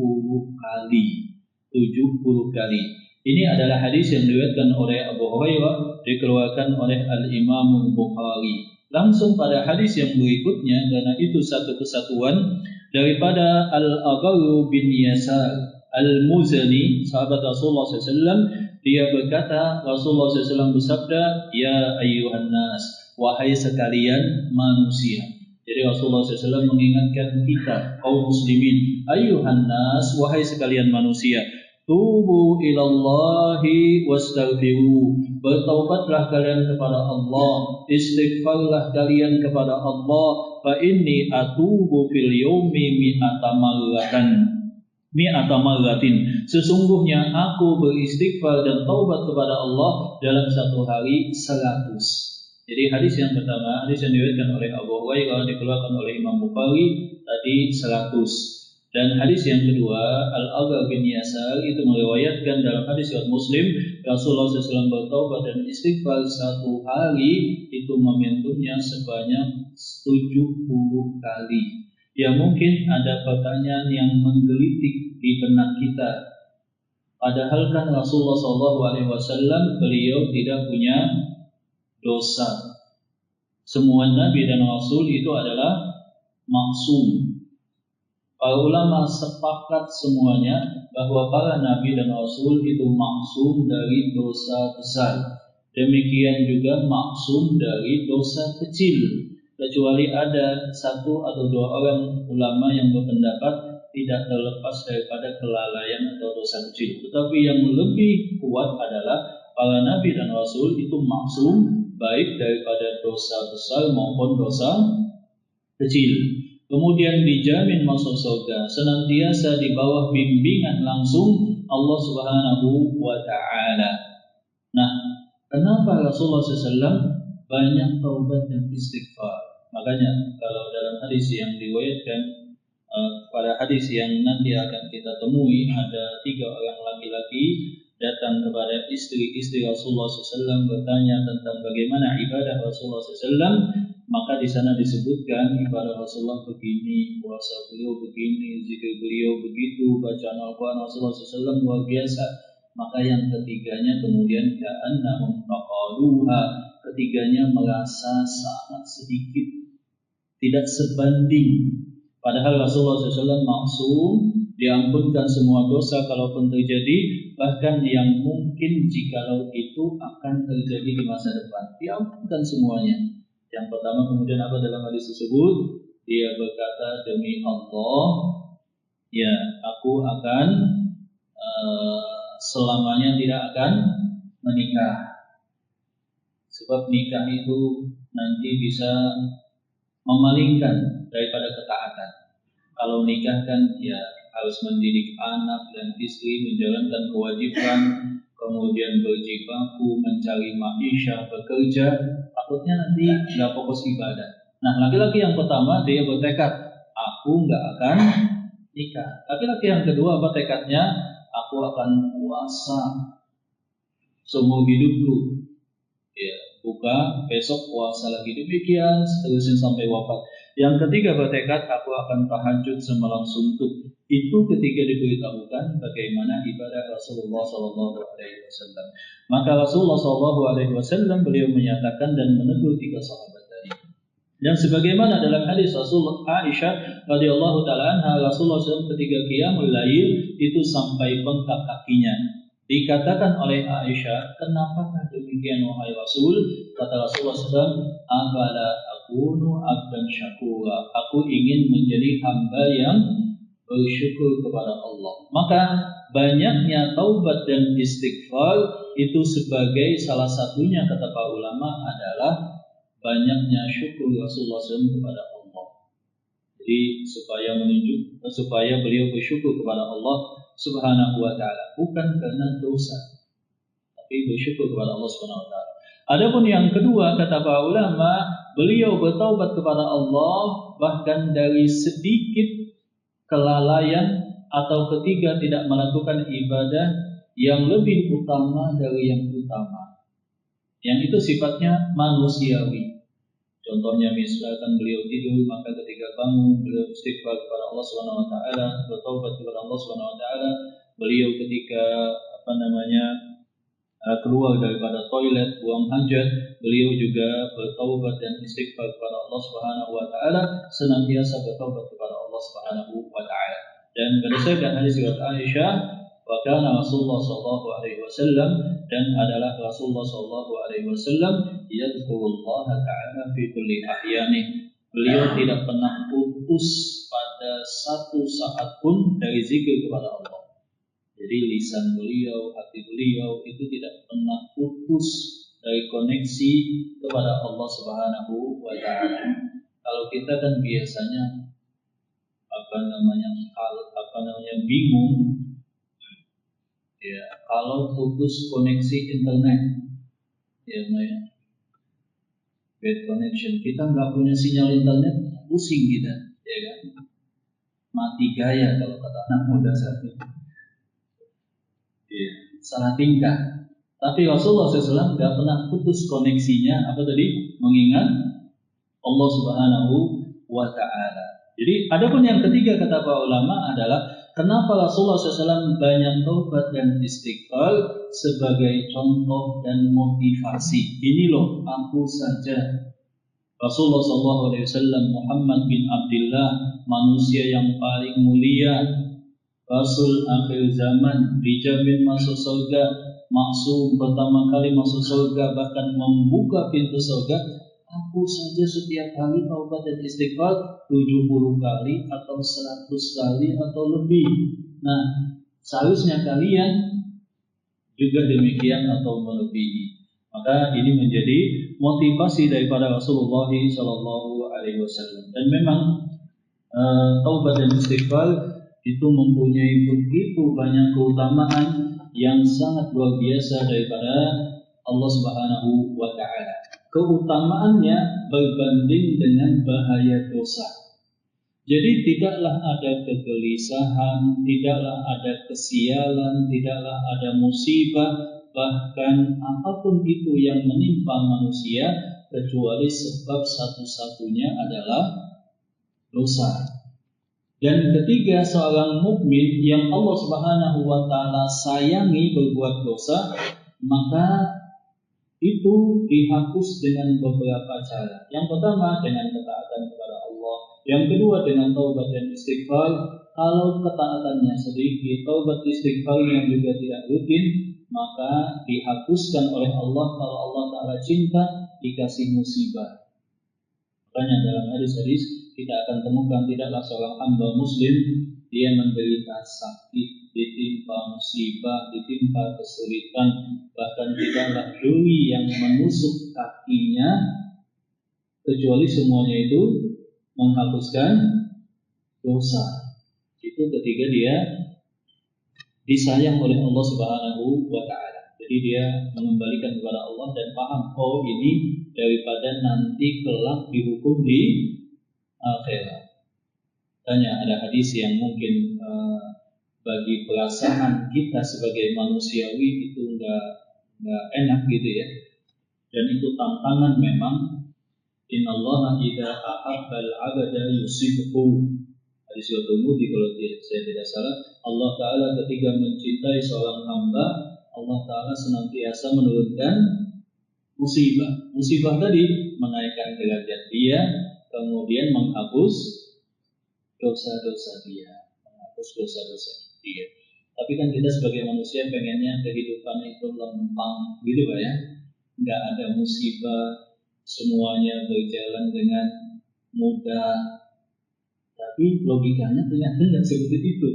kali. 70 kali. Ini adalah hadis yang diriwayatkan oleh Abu Hurairah, dikeluarkan oleh Al-Imam Bukhari. Langsung pada hadis yang berikutnya, karena itu satu kesatuan daripada Al-Agharr bin Yasar Al-Muzani, sahabat Rasulullah SAW, dia berkata, Rasulullah SAW bersabda, ya ayyuhan nas, wahai sekalian manusia. Jadi Rasulullah SAW mengingatkan kita, kaum muslimin, ayyuhan nas, wahai sekalian manusia, tubu ilallahi wastaghfiru, bertaubatlah kalian kepada Allah, istighfarlah kalian kepada Allah, fa inni atubu fil yaumi mi'ata marratin, sesungguhnya aku beristighfar dan taubat kepada Allah dalam satu hari 100. Jadi hadis yang pertama, hadis yang diriwayatkan oleh Abu Hurairah, dikeluarkan oleh Imam Bukhari tadi 100. Dan hadis yang kedua, Al-Agharr bin Yasar itu meriwayatkan dalam hadis riwayat Muslim, Rasulullah SAW bertaubat dan istighfar satu hari itu momentumnya sebanyak 70 kali. Ya, mungkin ada pertanyaan yang menggelitik di benak kita. Padahal kan Rasulullah SAW beliau tidak punya dosa. Semua nabi dan rasul itu adalah maksum. Para ulama sepakat semuanya bahwa para nabi dan rasul itu maksum dari dosa besar. Demikian juga maksum dari dosa kecil. Kecuali ada satu atau dua orang ulama yang berpendapat tidak terlepas daripada kelalaian atau dosa kecil. Tetapi yang lebih kuat adalah para nabi dan rasul itu maksum baik daripada dosa besar maupun dosa kecil. Kemudian dijamin masuk surga, senantiasa di bawah bimbingan langsung Allah Subhanahu wa taala. Nah, kenapa Rasulullah SAW banyak taubat dan istighfar? Makanya kalau dalam hadis yang diriwayatkan, pada hadis yang nanti akan kita temui, ada 3 orang laki-laki datang kepada istri-istri Rasulullah SAW bertanya tentang bagaimana ibadah Rasulullah SAW. Maka di sana disebutkan ibadah Rasulullah begini, puasa beliau begini, zikir beliau begitu, bacaan Al-Quran Rasulullah SAW luar biasa. Maka yang ketiganya kemudian ka'annahum faqaluha, ketiganya merasa sangat sedikit, tidak sebanding. Padahal Rasulullah SAW maksum, diampunkan semua dosa kalaupun terjadi, bahkan yang mungkin jikalau itu akan terjadi di masa depan, diampunkan semuanya. Yang pertama kemudian apa dalam hadis tersebut? Dia berkata, demi Allah, ya aku akan selamanya tidak akan menikah. Sebab nikah itu nanti bisa memalingkan daripada ketaatan. Kalau nikah kan ya harus mendidik anak dan istri, menjalankan kewajiban, kemudian berjibaku, mencari maisha, bekerja, takutnya nanti nggak fokus ibadah. Nah, laki-laki yang pertama dia bertekad, aku nggak akan nikah. Laki-laki yang kedua apa tekadnya? Aku akan puasa seumur hidupku. Ya, buka besok puasa lagi, demikian seterusnya sampai wafat. Yang ketiga bertekad, aku akan tahajud semalam suntuk. Itu ketika diberitahukan bagaimana ibadah Rasulullah SAW. Maka Rasulullah SAW beliau menyatakan dan menegur 3 sahabat tadi. Dan sebagaimana dalam hadis Rasulullah Aisyah radhiyallahu taala anha, Rasulullah SAW ketika qiyamul lail itu sampai bengkak kakinya. Dikatakan oleh Aisyah, kenapakah demikian wahai Rasul? Kata Rasulullah SAW, afala akunu abdan syakura. Aku ingin menjadi hamba yang bersyukur kepada Allah. Maka banyaknya taubat dan istighfar itu sebagai salah satunya, kata para ulama, adalah banyaknya syukur Rasulullah SAW kepada Allah. Jadi supaya beliau bersyukur kepada Allah Subhanahu wa taala, bukan karena dosa, tapi bersyukur kepada Allah Subhanahu wa taala. Adapun yang kedua, kata para ulama, beliau bertaubat kepada Allah bahkan dari sedikit kelalaian, atau ketiga tidak melakukan ibadah yang lebih utama dari yang utama, yang itu sifatnya manusiawi. Contohnya misalkan beliau tidur, maka ketika bangun beliau istighfar kepada Allah Subhanahu wa taala, bertaubat kepada Allah Subhanahu wa taala. Beliau ketika keluar daripada toilet, buang hajat, beliau juga bertaubat dan istighfar kepada Allah Subhanahu wa taala, senantiasa bertaubat kepada Allah Subhanahu wa taala. Dan berdasarkan hadis riwayat Aisyah, wa kana Rasulullah sallallahu alaihi wasallam, dan adalah Rasulullah sallallahu alaihi wasallam yadhkurullah ta'ala fi kulli ahyani. Beliau tidak pernah putus pada satu saat pun dari zikir kepada Allah. Jadi lisan beliau, hati beliau itu tidak pernah putus dari koneksi kepada Allah Subhanahu wa taala. Kalau kita kan biasanya bingung ya kalau putus koneksi internet, ya bad connection, kita nggak punya sinyal internet, pusing kita, ya kan? Mati gaya kalau kata anak muda saat ini. Ya, salah tingkah. Tapi Rasulullah SAW nggak pernah putus koneksinya, apa tadi? Mengingat Allah Subhanahu wa taala. Jadi adapun yang ketiga kata para ulama adalah kenapa Rasulullah SAW banyak taubat dan istighfar sebagai contoh dan motivasi. Ini loh aku saja. Rasulullah SAW Muhammad bin Abdullah, manusia yang paling mulia, Rasul akhir zaman, dijamin masuk surga, maksum pertama kali masuk surga, bahkan membuka pintu surga. Aku saja setiap kali taubat dan istighfar 70 kali atau 100 kali atau lebih. Nah, seharusnya kalian juga demikian atau melebihi. Maka ini menjadi motivasi daripada Rasulullah Shallallahu Alaihi Wasallam. Dan memang taubat dan istighfar itu mempunyai begitu banyak keutamaan yang sangat luar biasa daripada Allah Subhanahu wa Ta'ala. Keutamaannya berbanding dengan bahaya dosa. Jadi tidaklah ada kegelisahan, tidaklah ada kesialan, tidaklah ada musibah, bahkan apapun itu yang menimpa manusia kecuali sebab satu-satunya adalah dosa. Dan ketiga, seorang mukmin yang Allah Subhanahu wa Ta'ala sayangi berbuat dosa, maka itu dihapus dengan beberapa cara. Yang pertama dengan ketaatan kepada Allah, yang kedua dengan taubat dan istighfar. Kalau ketaatannya sedikit, taubat istighfarnya juga tidak rutin, maka dihapuskan oleh Allah. Kalau Allah Ta'ala cinta, dikasih musibah. Makanya dalam hadis-hadis kita akan temukan tidaklah seorang hamba muslim dia menderita sakit, ditimpa musibah, ditimpa kesulitan, bahkan tidaklah duri yang menusuk kakinya, kecuali semuanya itu menghapuskan dosa. Itu ketika dia disayang oleh Allah Subhanahu wa Ta'ala. Jadi dia mengembalikan kepada Allah dan paham, oh ini daripada nanti kelak dihukum di akhirat. Tanya, ada hadis yang mungkin bagi perasaan kita sebagai manusiawi itu nggak enak gitu ya. Dan itu tantangan memang. Innallaha idza ahabbal 'abda yusibhu. Hadis Tirmidzi kalau saya tidak salah. Allah Ta'ala ketika mencintai seorang hamba, Allah Ta'ala senantiasa menurunkan musibah. Musibah tadi menaikkan derajat dia, kemudian menghapus dosa-dosa dia, Tapi kan kita sebagai manusia pengennya kehidupan itu lempang gitu Pak ya. Nggak ada musibah, semuanya berjalan dengan mudah. Tapi logikanya ternyata tidak seperti itu.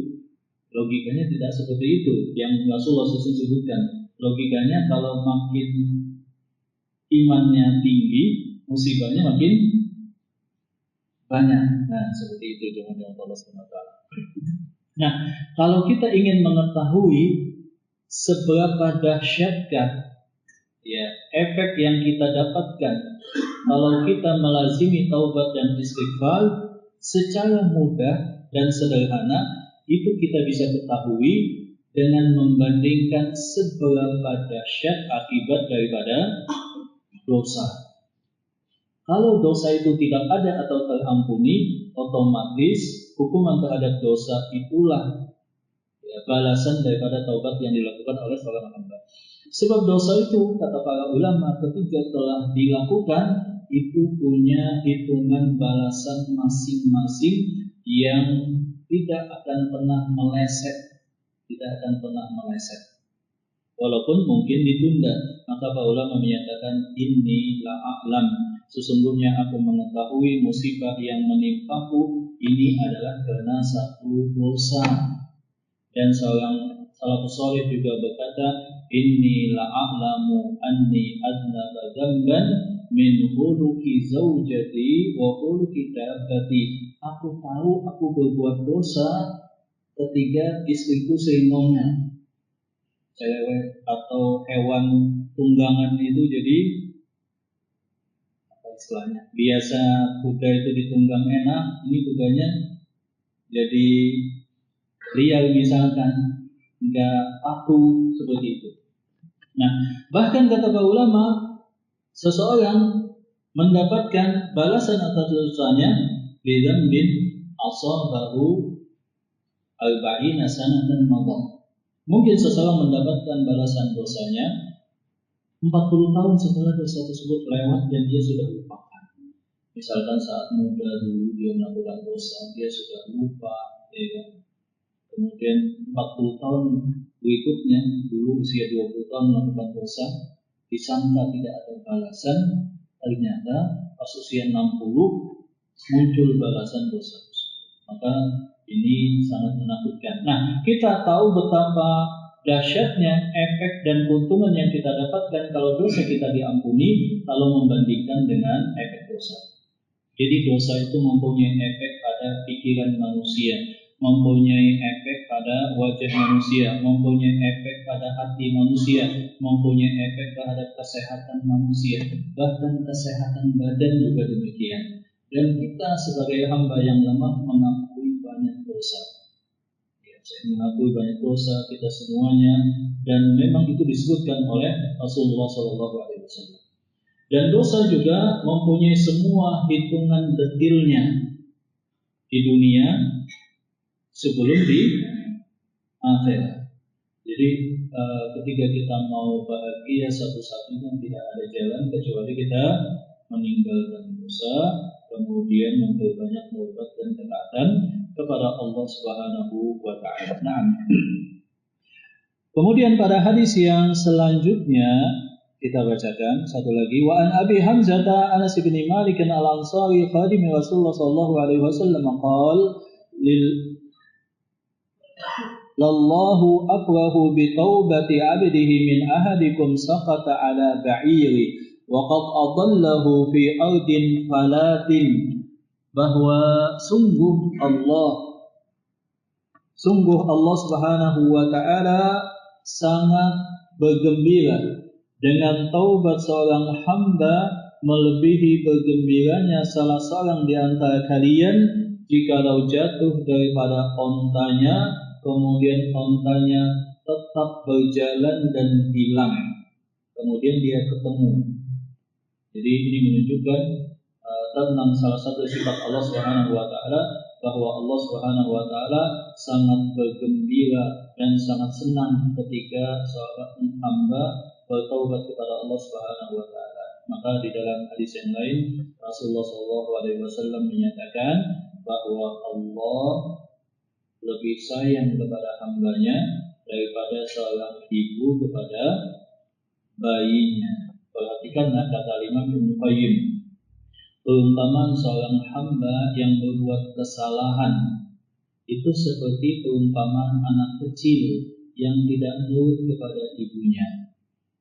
Logikanya tidak seperti itu yang Rasulullah SAW sebutkan. Logikanya kalau makin imannya tinggi, musibahnya makin banyak. Nah, seperti itu dengan Allah SWT. Nah, kalau kita ingin mengetahui seberapa dahsyatkah ya efek yang kita dapatkan kalau kita melazimi taubat dan istighfar secara mudah dan sederhana, itu kita bisa ketahui dengan membandingkan seberapa dahsyat akibat daripada dosa. Kalau dosa itu tidak ada atau terampuni, otomatis hukuman terhadap dosa itulah ya, balasan daripada taubat yang dilakukan oleh seorang hamba. Sebab dosa itu, kata para ulama, ketika telah dilakukan, itu punya hitungan balasan masing-masing yang tidak akan pernah meleset. Walaupun mungkin ditunda. Maka para ulama menyatakan, inni la'a'lam, sesungguhnya aku mengetahui musibah yang menimpaku ini adalah karena satu dosa. Dan seorang salafus saleh juga berkata, inni la'a'lamu anni adnaba dzamban min khuluqi zaujati wa khuluqi dabbati. Aku tahu aku berbuat dosa ketika istriku sering ngomel. Cewek atau hewan tunggangan itu jadi apa istilahnya? Biasa kuda itu ditunggang enak, ini kudanya jadi liar misalkan, enggak patuh seperti itu. Nah, bahkan kata para ulama, seseorang mendapatkan balasan atas dosanya bidzambin asabahu arba'ina sanatan madha. Mungkin seseorang mendapatkan balasan dosanya 40 tahun setelah dosa tersebut lewat dan dia sudah lupakan. Misalkan saat muda dulu dia melakukan dosa, dia sudah lupa, ya kan? Kemudian 40 tahun berikutnya, dulu usia 20 tahun melakukan dosa, disangka tidak ada balasan, ternyata pas usia 60 muncul balasan dosa. Maka ini sangat menakutkan. Nah, kita tahu betapa dahsyatnya efek dan keuntungan yang kita dapatkan kalau dosa kita diampuni kalau membandingkan dengan efek dosa. Jadi dosa itu mempunyai efek pada pikiran manusia, mempunyai efek pada wajah manusia, mempunyai efek pada hati manusia, mempunyai efek terhadap kesehatan manusia, bahkan kesehatan badan juga demikian. Dan kita sebagai hamba yang lemah mengakui banyak dosa. Saya mengakui banyak dosa kita semuanya, dan memang itu disebutkan oleh Rasulullah SAW. Dan dosa juga mempunyai semua hitungan detilnya di dunia sebelum di akhirat. Jadi ketika kita mau bahagia, satu-satunya tidak ada jalan kecuali kita meninggalkan dosa, kemudian memperbanyak taubat dan ketaatan kepada Allah Subhanahu wa taala. Nah, kemudian pada hadis yang selanjutnya kita bacakan satu lagi, wa an Abi Hamzah Anas bin Malik al-Ansari khadim Rasulullah sallallahu alaihi wasallam qala lallahu afrahu bi taubati 'abdihi min ahadikum saqata 'ala ba'iri wa qad adallahu fi ardin falatin, bahwa sungguh Allah Subhanahu wa taala sangat bergembira dengan taubat seorang hamba melebihi bergembiranya salah seorang di antara kalian jikalau jatuh daripada ontanya, kemudian ontanya tetap berjalan dan hilang, kemudian dia ketemu. Jadi ini menunjukkan tentang salah satu sifat Allah Subhanahu wa taala, bahwa Allah Subhanahu wa taala sangat bergembira dan sangat senang ketika seorang hamba bertaubat kepada Allah Subhanahu wa taala. Maka di dalam hadis yang lain Rasulullah SAW menyatakan bahwa Allah lebih sayang kepada hambanya daripada seorang ibu kepada bayinya. Perhatikanlah kata Imam Ibnu Qayyim, perumpamaan seorang hamba yang berbuat kesalahan itu seperti perumpamaan anak kecil yang tidak nurut kepada ibunya.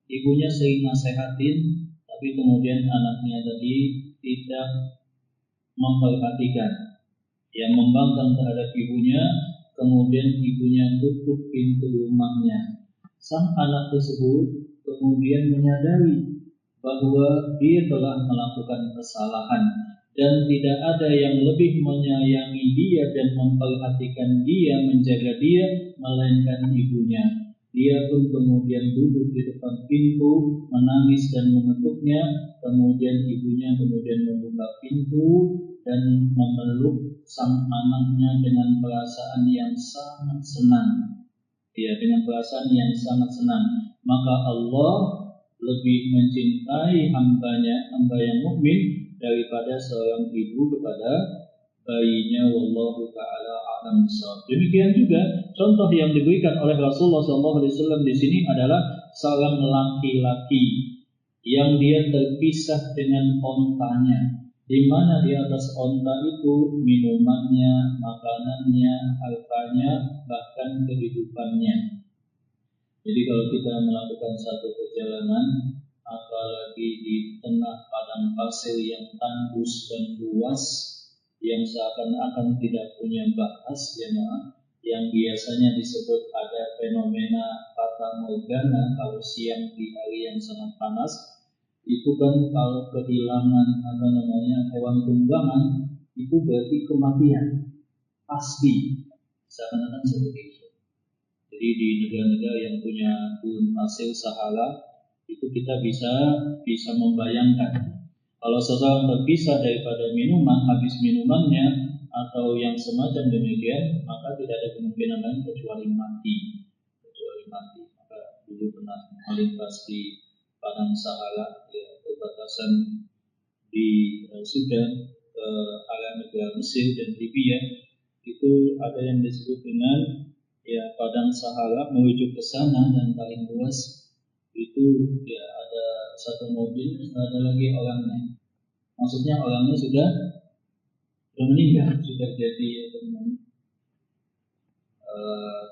Ibunya sering nasehatin, tapi kemudian anaknya tadi tidak memperhatikan, yang membangkang terhadap ibunya, kemudian ibunya tutup pintu rumahnya. Sang anak tersebut kemudian menyadari bahwa dia telah melakukan kesalahan dan tidak ada yang lebih menyayangi dia dan memperhatikan dia, menjaga dia, melainkan ibunya. Dia pun kemudian duduk di depan pintu, menangis dan mengetuknya. Kemudian ibunya kemudian membuka pintu dan memeluk sang anaknya dengan perasaan yang sangat senang. Ya, dengan perasaan yang sangat senang. Maka Allah lebih mencintai hamba yang mukmin daripada seorang ibu kepada bayinya. Wallahu taala a'lam bishawab. Demikian juga contoh yang diberikan oleh Rasulullah SAW di sini adalah seorang laki-laki yang dia terpisah dengan ontanya, di mana di atas onta itu minumannya, makanannya, hartanya, bahkan kehidupannya. Jadi kalau kita melakukan satu perjalanan, apalagi di tengah padang pasir yang tandus dan luas, yang seakan-akan tidak punya batas, yang biasanya disebut ada fenomena fata morgana kalau siang di hari yang sangat panas, itu kan kalau kehilangan hewan tunggangan itu berarti kematian pasti, seakan-akan seperti itu. Jadi di negara-negara yang punya gurun pasir Sahara itu kita bisa membayangkan kalau seseorang terpisah daripada minuman, habis minumannya atau yang semacam demikian, maka tidak ada kemungkinan lain kecuali mati. Maka dulu pernah melintas di padang Sahara, ya, perbatasan di Sudan ke arah negara Mesir dan Libya, itu ada yang disebut dengan padang Sahara, menuju ke sana dan paling luas itu ada satu mobil, ada lagi orangnya. Maksudnya orangnya sudah meninggal, sudah jadi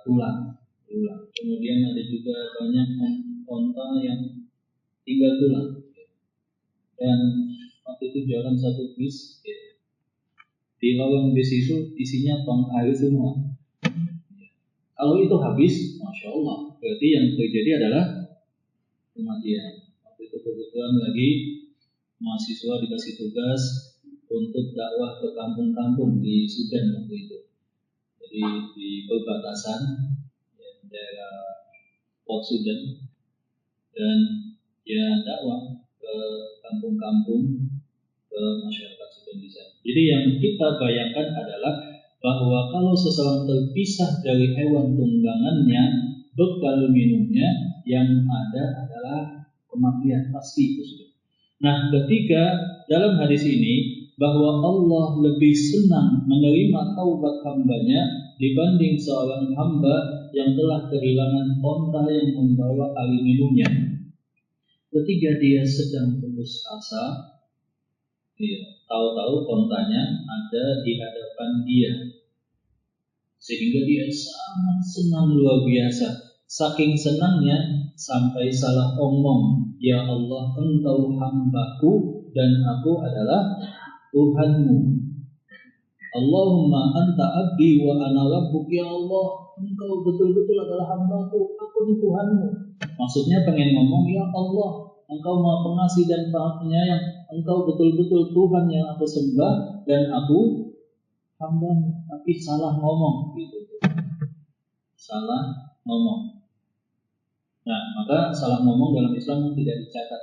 tulang. Kemudian ada juga banyak onta yang tinggal tulang. Dan waktu itu jalan satu bis, di lowong bis itu isinya tong air semua. Kalau itu habis, masya Allah, berarti yang terjadi adalah kematian. Waktu itu kebetulan lagi mahasiswa dikasih tugas untuk dakwah ke kampung-kampung di Sudan waktu itu. Jadi di perbatasan daerah Port Sudan, dan dakwah ke kampung-kampung, ke masyarakat Sudan di sana. Jadi yang kita bayangkan adalah bahwa kalau seseorang terpisah dari hewan tunggangannya, bekal minumnya yang ada adalah kematian, pasti itu sudah. Nah, ketika dalam hadis ini bahwa Allah lebih senang menerima taubat hambanya dibanding seorang hamba yang telah kehilangan onta yang membawa air minumnya. Ketika dia sedang putus asa, tahu-tahu ontanya ada di hadapan dia, sehingga dia sangat senang luar biasa. Saking senangnya sampai salah omong, ya Allah, engkau hambaku dan aku adalah Tuhanmu. Allahumma anta abdi wa ana rabbuk, ya Allah, engkau betul-betul adalah hambaku, aku ini Tuhanmu. Maksudnya pengen ngomong, ya Allah, engkau maha pengasih dan penyayang, engkau betul-betul Tuhan yang aku sembah dan aku hamba, tapi salah ngomong gitu. Salah ngomong. Nah, maka salah ngomong dalam Islam tidak dicatat.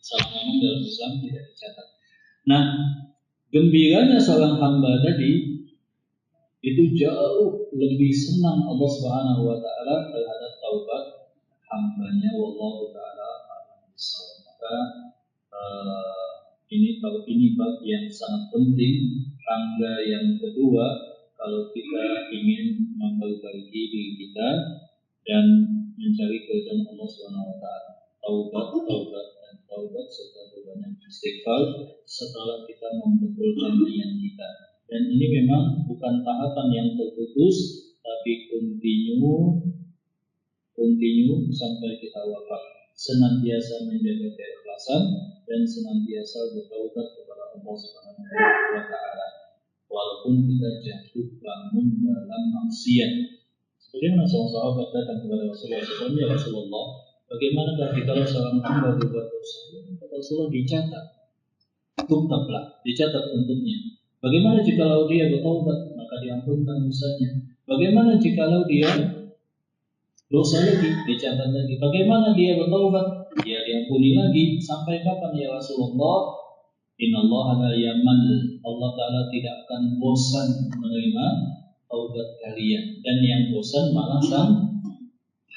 Salah ngomong dalam Islam tidak dicatat. Nah, gembiranya seorang hamba tadi itu jauh lebih senang Allah Subhanahu wa taala terhadap taubat hambanya, wallahu taala a'lam bishawab. Maka ini bab yang sangat penting. Tangga yang kedua, kalau kita ingin memperbaiki diri kita dan mencari keridhaan Allah Subhanahu wa taala, taubat serta berbanyak istighfar setelah kita membetulkan niat kita. Dan ini memang bukan tahapan yang terputus, tapi continue sampai kita wafat. Senantiasa menjaga keikhlasan dan senantiasa bertaubat kepada Allah Subhanahu wa taala walaupun kita jatuh bangun dalam maksiat. Sebagaimana seorang sahabat datang kepada Rasulullah SAW, ya Rasulullah, bagaimana kalau seorang hamba berbuat dosa? Kata Rasulullah, dicatat, tuntaplah, dicatat untuknya. Bagaimana jikalau dia bertaubat, maka diampunkan dosanya. Bagaimana jikalau dia dosa lagi, dicatat lagi. Bagaimana dia bertaubat, dia diampuni lagi. Sampai kapan ya Rasulullah? Innallaha la yamal, Allah Ta'ala tidak akan bosan menerima taubat kalian. Dan yang bosan malah sang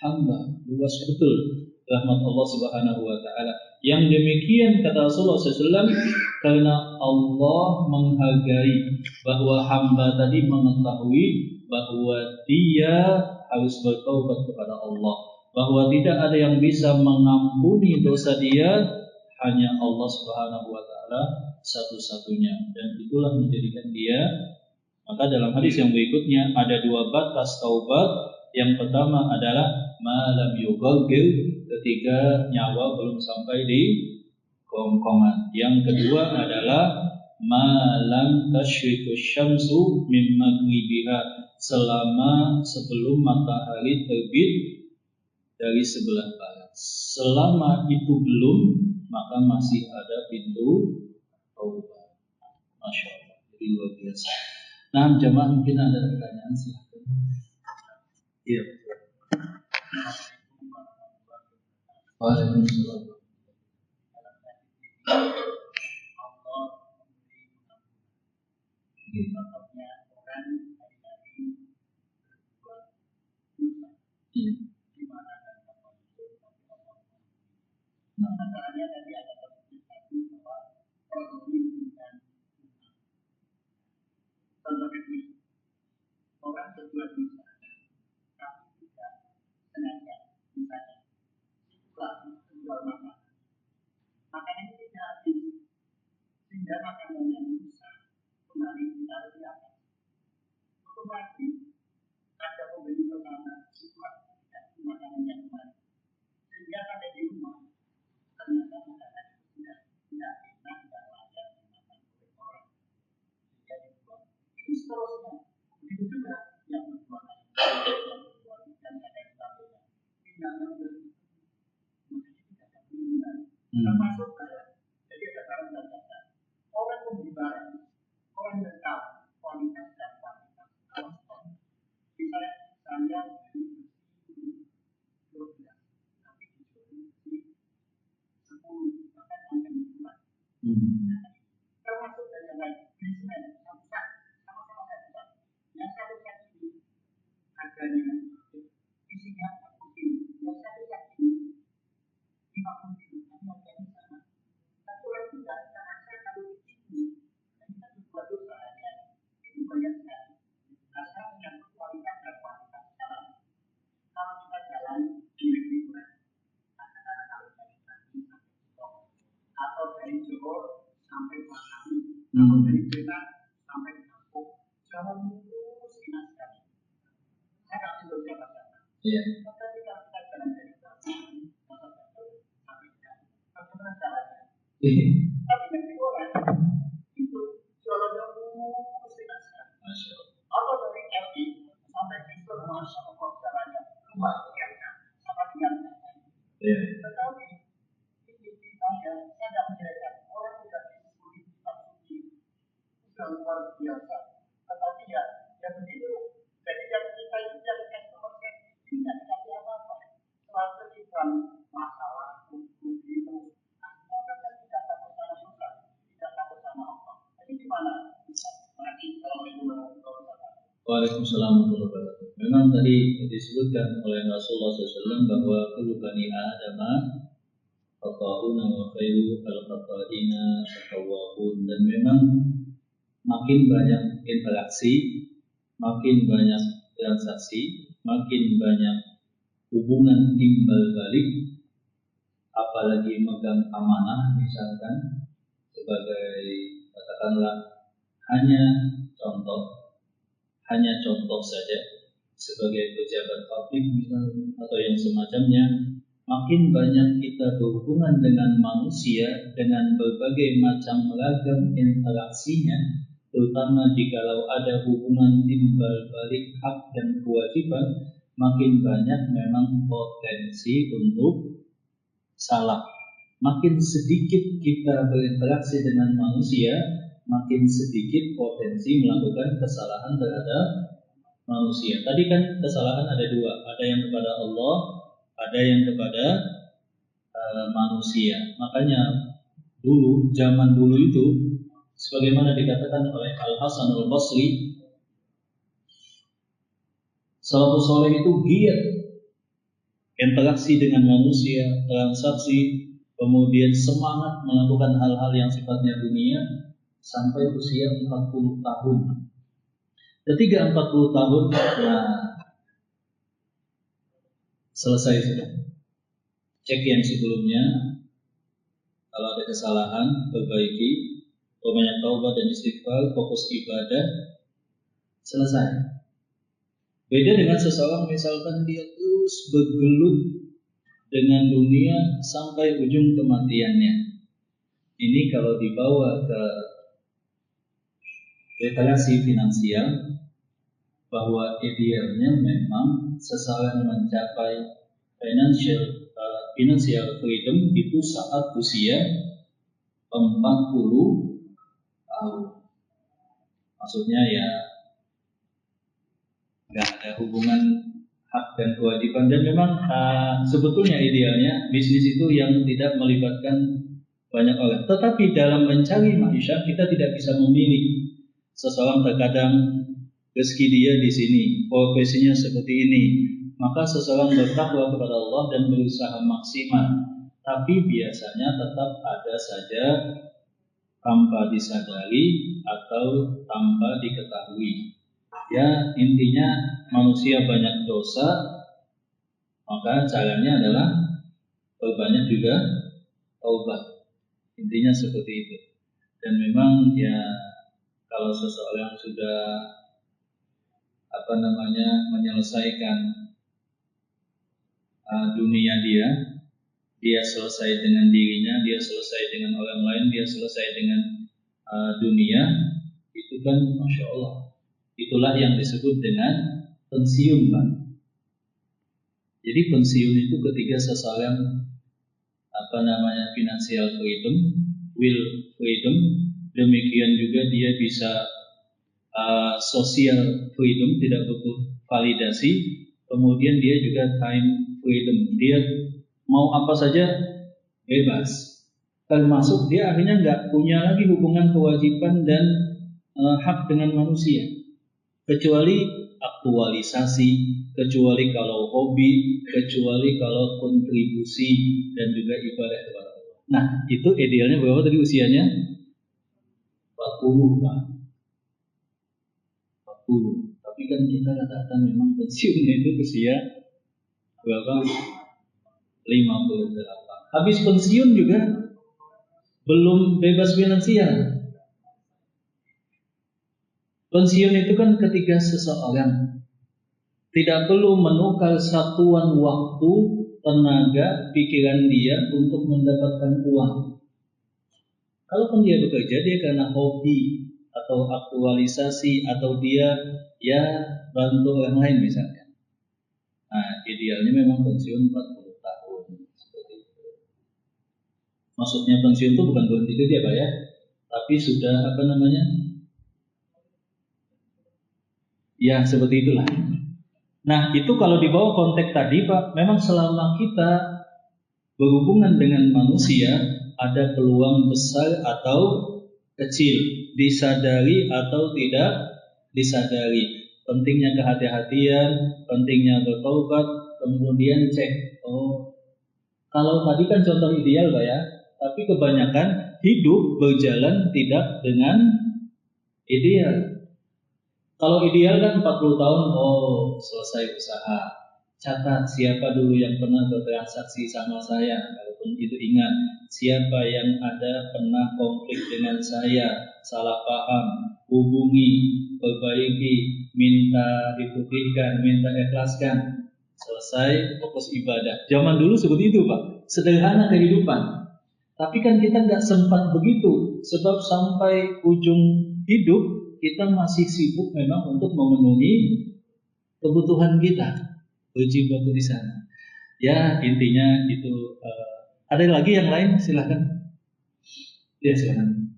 hamba. Luas betul rahmat Allah Subhanahu wa taala. Yang demikian kata Rasulullah SAW, karena Allah menghargai bahwa hamba tadi mengetahui bahwa dia harus bertaubat kepada Allah, bahwa tidak ada yang bisa mengampuni dosa dia, hanya Allah Subhanahu wa taala satu-satunya, dan itulah menjadikan dia. Maka dalam hadis yang berikutnya ada dua batas taubat. Yang pertama adalah malam yughagir, ketika nyawa belum sampai di kerongkongan. Yang kedua adalah malam tasyriqu syamsu min maghribiha, selama sebelum matahari terbit dari sebelah barat. Selama itu belum, maka masih ada pintu taubat. Masya Allah, jadi luar biasa. Nah, jemaah mungkin ada pertanyaan, silahkan. Iya. Waalaikumsalam. Orang berbuat dosa, tapi tidak sengaja, misalnya setelah menjual makanan sehingga sampai di rumah ternyata makanan itu sudah tidak enak, tidak layak dimakan oleh orang. Jadi itu seterusnya. Begitu juga yang membuat yang membuat dan lain sebagainya. Tindakan termasuk jadi ada barang dan jasa. Orang membeli barang, orang yang tahu kualitas dan kualitas alat. Misalnya saya beli 12, tapi dijual di 10, bahkan sampai 5. Termasuk dan yang lain, bisnis sama-sama satu. Yang satu ini harganya isinya 40 kilo, yang satu ini 50 kilo, tapi harganya sama. Tapi orang tidak terasa kalau ini kita berbuat dosa aja, itu banyak sekali. Asal menyangkut kualitas dan kualitas jalan. Kalau kita jalan di negeri orang, katakanlah kalau dari Bali sampai Johor, atau dari Johor sampai Bali, atau dari Medan sampai Lampung, jalan lurus enak sekali. Saya nggak tahu siapa-siapa. Tetapi kalau kita jalan dari Bali sampai Bali, bagaimana jalannya? Tapi negeri orang itu jalannya lurus enak sekali. Atau dari LI sampai Houston, Masya Allah, jalannya luar biasa, sama dengan tetapi ini saya tidak menjadikan orang tidak disebut kitab suci sudah luar biasa. Tetapi ya begitu. Jadi yang kita itu yang customer service tidak dikasih apa-apa. Soal kehidupan masalah hukum itu, orang yang tidak takut sama Tuhan, tidak takut sama Allah. Jadi gimana? Nanti kalau Waalaikumsalam warahmatullahi wabarakatuh. Memang tadi disebutkan oleh Rasulullah SAW bahwa kullu bani Adam khata'una wa khairu al-khata'ina at-tawwabun, dan memang makin banyak interaksi, makin banyak transaksi, makin banyak hubungan timbal balik, apalagi megang amanah misalkan sebagai katakanlah hanya contoh saja sebagai pejabat publik misalnya atau yang semacamnya, makin banyak kita berhubungan dengan manusia dengan berbagai macam ragam interaksinya, terutama jikalau ada hubungan timbal balik hak dan kewajiban, makin banyak memang potensi untuk salah. Makin sedikit kita berinteraksi dengan manusia, makin sedikit potensi melakukan kesalahan terhadap manusia. Tadi kan kesalahan ada dua, ada yang kepada Allah, ada yang kepada manusia. Makanya zaman dulu itu, sebagaimana dikatakan oleh Al Hasan Al Basri, salafus saleh itu giat interaksi dengan manusia, transaksi, kemudian semangat melakukan hal-hal yang sifatnya dunia sampai usia 40 tahun. Ketika 40 tahun, selesai sudah. Cek yang sebelumnya, kalau ada kesalahan, perbaiki, banyak taubat dan istighfar, fokus ibadah, selesai. Beda dengan seseorang misalkan dia terus bergelut dengan dunia sampai ujung kematiannya. Ini kalau dibawa ke relasi finansial, bahwa idealnya memang seseorang mencapai financial freedom itu saat usia 40 tahun. Maksudnya ya nggak ada hubungan hak dan kewajiban, dan memang sebetulnya idealnya bisnis itu yang tidak melibatkan banyak orang. Tetapi dalam mencari maisha kita tidak bisa memilih. Seseorang terkadang rezeki dia di sini, profesinya seperti ini, maka seseorang bertakwa kepada Allah dan berusaha maksimal. Tapi biasanya tetap ada saja tanpa disadari atau tanpa diketahui. Ya, intinya manusia banyak dosa, maka caranya adalah perbanyak juga taubat. Intinya seperti itu. Dan memang ya kalau seseorang sudah menyelesaikan dunia dia selesai dengan dirinya, dia selesai dengan orang lain, dia selesai dengan dunia, itu kan Masya Allah. Itulah yang disebut dengan pensiun, Pak. Jadi pensiun itu ketika seseorang financial freedom, will freedom, demikian juga dia bisa social freedom, tidak butuh validasi, kemudian dia juga time freedom, dia mau apa saja bebas, termasuk dia akhirnya nggak punya lagi hubungan kewajiban dan hak dengan manusia, kecuali aktualisasi, kecuali kalau hobi, kecuali kalau kontribusi dan juga ibadah kepada Allah. Nah, itu idealnya berapa tadi usianya? 40, Pak. 40. Tapi kan kita katakan memang pensiunnya itu usia berapa? 58. Habis pensiun juga belum bebas finansial. Pensiun itu kan ketika seseorang tidak perlu menukar satuan waktu, tenaga, pikiran dia untuk mendapatkan uang. Kalaupun dia bekerja, dia karena hobi atau aktualisasi atau dia bantu orang lain misalnya. Nah, idealnya memang pensiun 40 tahun seperti itu. Maksudnya pensiun itu bukan berhenti kerja, Pak ya, tapi sudah ya seperti itulah. Nah, itu kalau di bawah konteks tadi, Pak, memang selama kita berhubungan dengan manusia ada peluang besar atau kecil, disadari atau tidak disadari. Pentingnya kehati-hatian, pentingnya bertaubat, kemudian cek. Kalau tadi kan contoh ideal, Pak ya, tapi kebanyakan hidup berjalan tidak dengan ideal. Kalau ideal kan 40 tahun, selesai usaha. Catat siapa dulu yang pernah bertransaksi sama saya, kalaupun itu ingat. Siapa yang ada pernah konflik dengan saya, salah paham, hubungi, perbaiki, minta diputihkan, minta ikhlaskan. Selesai, fokus ibadah. Zaman dulu seperti itu, Pak. Sederhana kehidupan. Tapi kan kita nggak sempat begitu, sebab sampai ujung hidup kita masih sibuk memang untuk memenuhi kebutuhan kita, berjibaku di sana. Ya intinya itu. Ada lagi yang lain? Silakan. Ya silakan.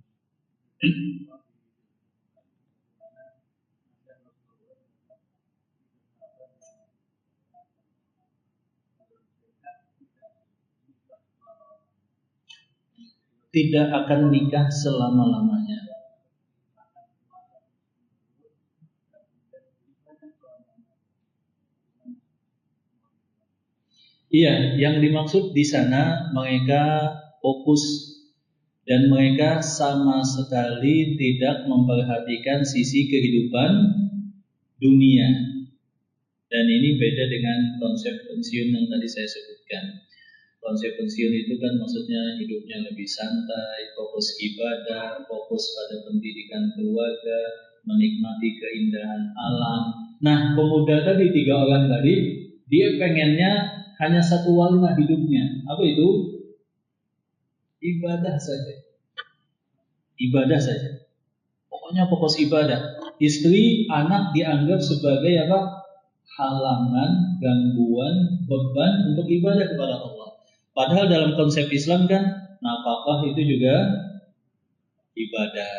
Tidak akan nikah selama-lamanya. Iya, yang dimaksud di sana mereka fokus dan mereka sama sekali tidak memperhatikan sisi kehidupan dunia. Dan ini beda dengan konsep pensiun yang tadi saya sebutkan. Konsep pensiun itu kan maksudnya hidupnya lebih santai, fokus ibadah, fokus pada pendidikan keluarga, menikmati keindahan alam. Nah, pemuda tadi 3 orang tadi, dia pengennya hanya satu warna hidupnya. Apa itu? Ibadah saja. Ibadah saja. Pokoknya fokus ibadah. Istri, anak dianggap sebagai halangan, gangguan, beban untuk ibadah kepada Allah. Padahal dalam konsep Islam kan nafkah itu juga ibadah.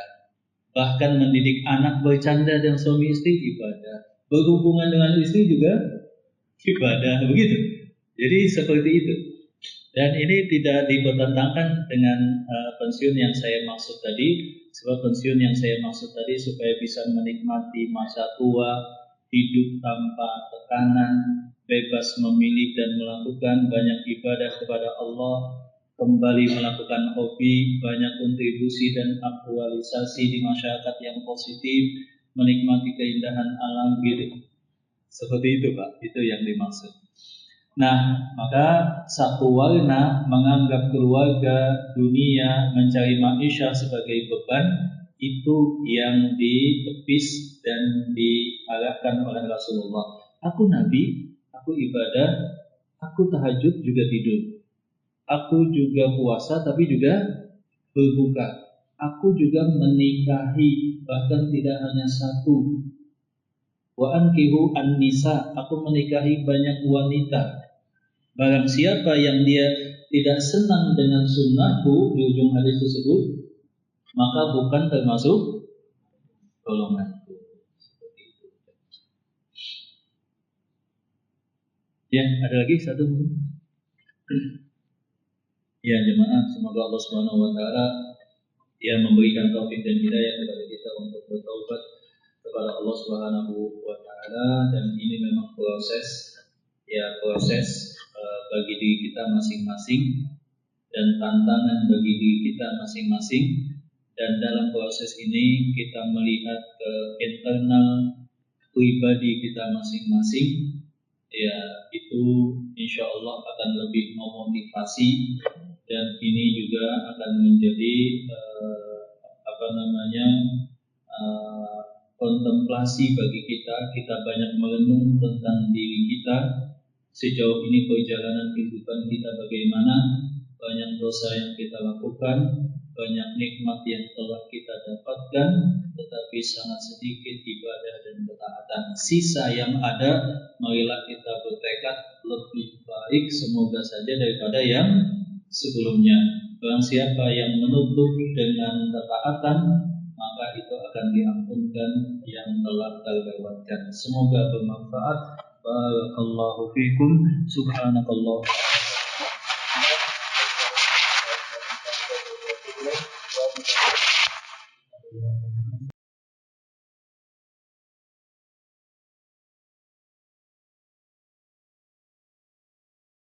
Bahkan mendidik anak bercanda dengan suami istri ibadah. Berhubungan dengan istri juga ibadah, begitu. Jadi seperti itu. Dan ini tidak dipertentangkan dengan pensiun yang saya maksud tadi. Sebab pensiun yang saya maksud tadi supaya bisa menikmati masa tua, hidup tanpa tekanan, bebas memilih dan melakukan banyak ibadah kepada Allah, kembali melakukan hobi, banyak kontribusi dan aktualisasi di masyarakat yang positif, menikmati keindahan alam gitu. Seperti itu, Pak, itu yang dimaksud. Nah, maka satu warna menganggap keluarga, dunia, mencari maisha sebagai beban, itu yang ditepis dan diarahkan oleh Rasulullah. Aku Nabi, aku ibadah, aku Aku tahajud juga tidur. Aku juga puasa tapi juga berbuka. Aku juga menikahi, bahkan tidak hanya satu. Wa ankihu an-nisa, aku menikahi banyak wanita. Barang siapa yang dia tidak senang dengan sunnahku di ujung hadis tersebut, maka bukan termasuk golonganku. Seperti itu. Ya, ada lagi satu. Ya jemaah, semoga Allah Subhanahu wa taala yang memberikan taufik dan hidayah kepada kita untuk bertaubat kepada Allah Subhanahu wa taala, dan ini memang proses bagi diri kita masing-masing dan tantangan bagi diri kita masing-masing, dan dalam proses ini kita melihat ke internal pribadi kita masing-masing, ya itu insya Allah akan lebih memotivasi, dan ini juga akan menjadi kontemplasi bagi kita. Kita banyak merenung tentang diri kita, sejauh ini perjalanan kehidupan kita bagaimana, banyak dosa yang kita lakukan, banyak nikmat yang telah kita dapatkan, tetapi sangat sedikit ibadah dan ketaatan. Sisa yang ada, marilah kita bertekad lebih baik semoga saja daripada yang sebelumnya. Barang siapa yang menutup dengan ketaatan, maka itu akan diampunkan yang telah terlewatkan. Semoga bermanfaat. Barakallahu fikum. Subhanakallah.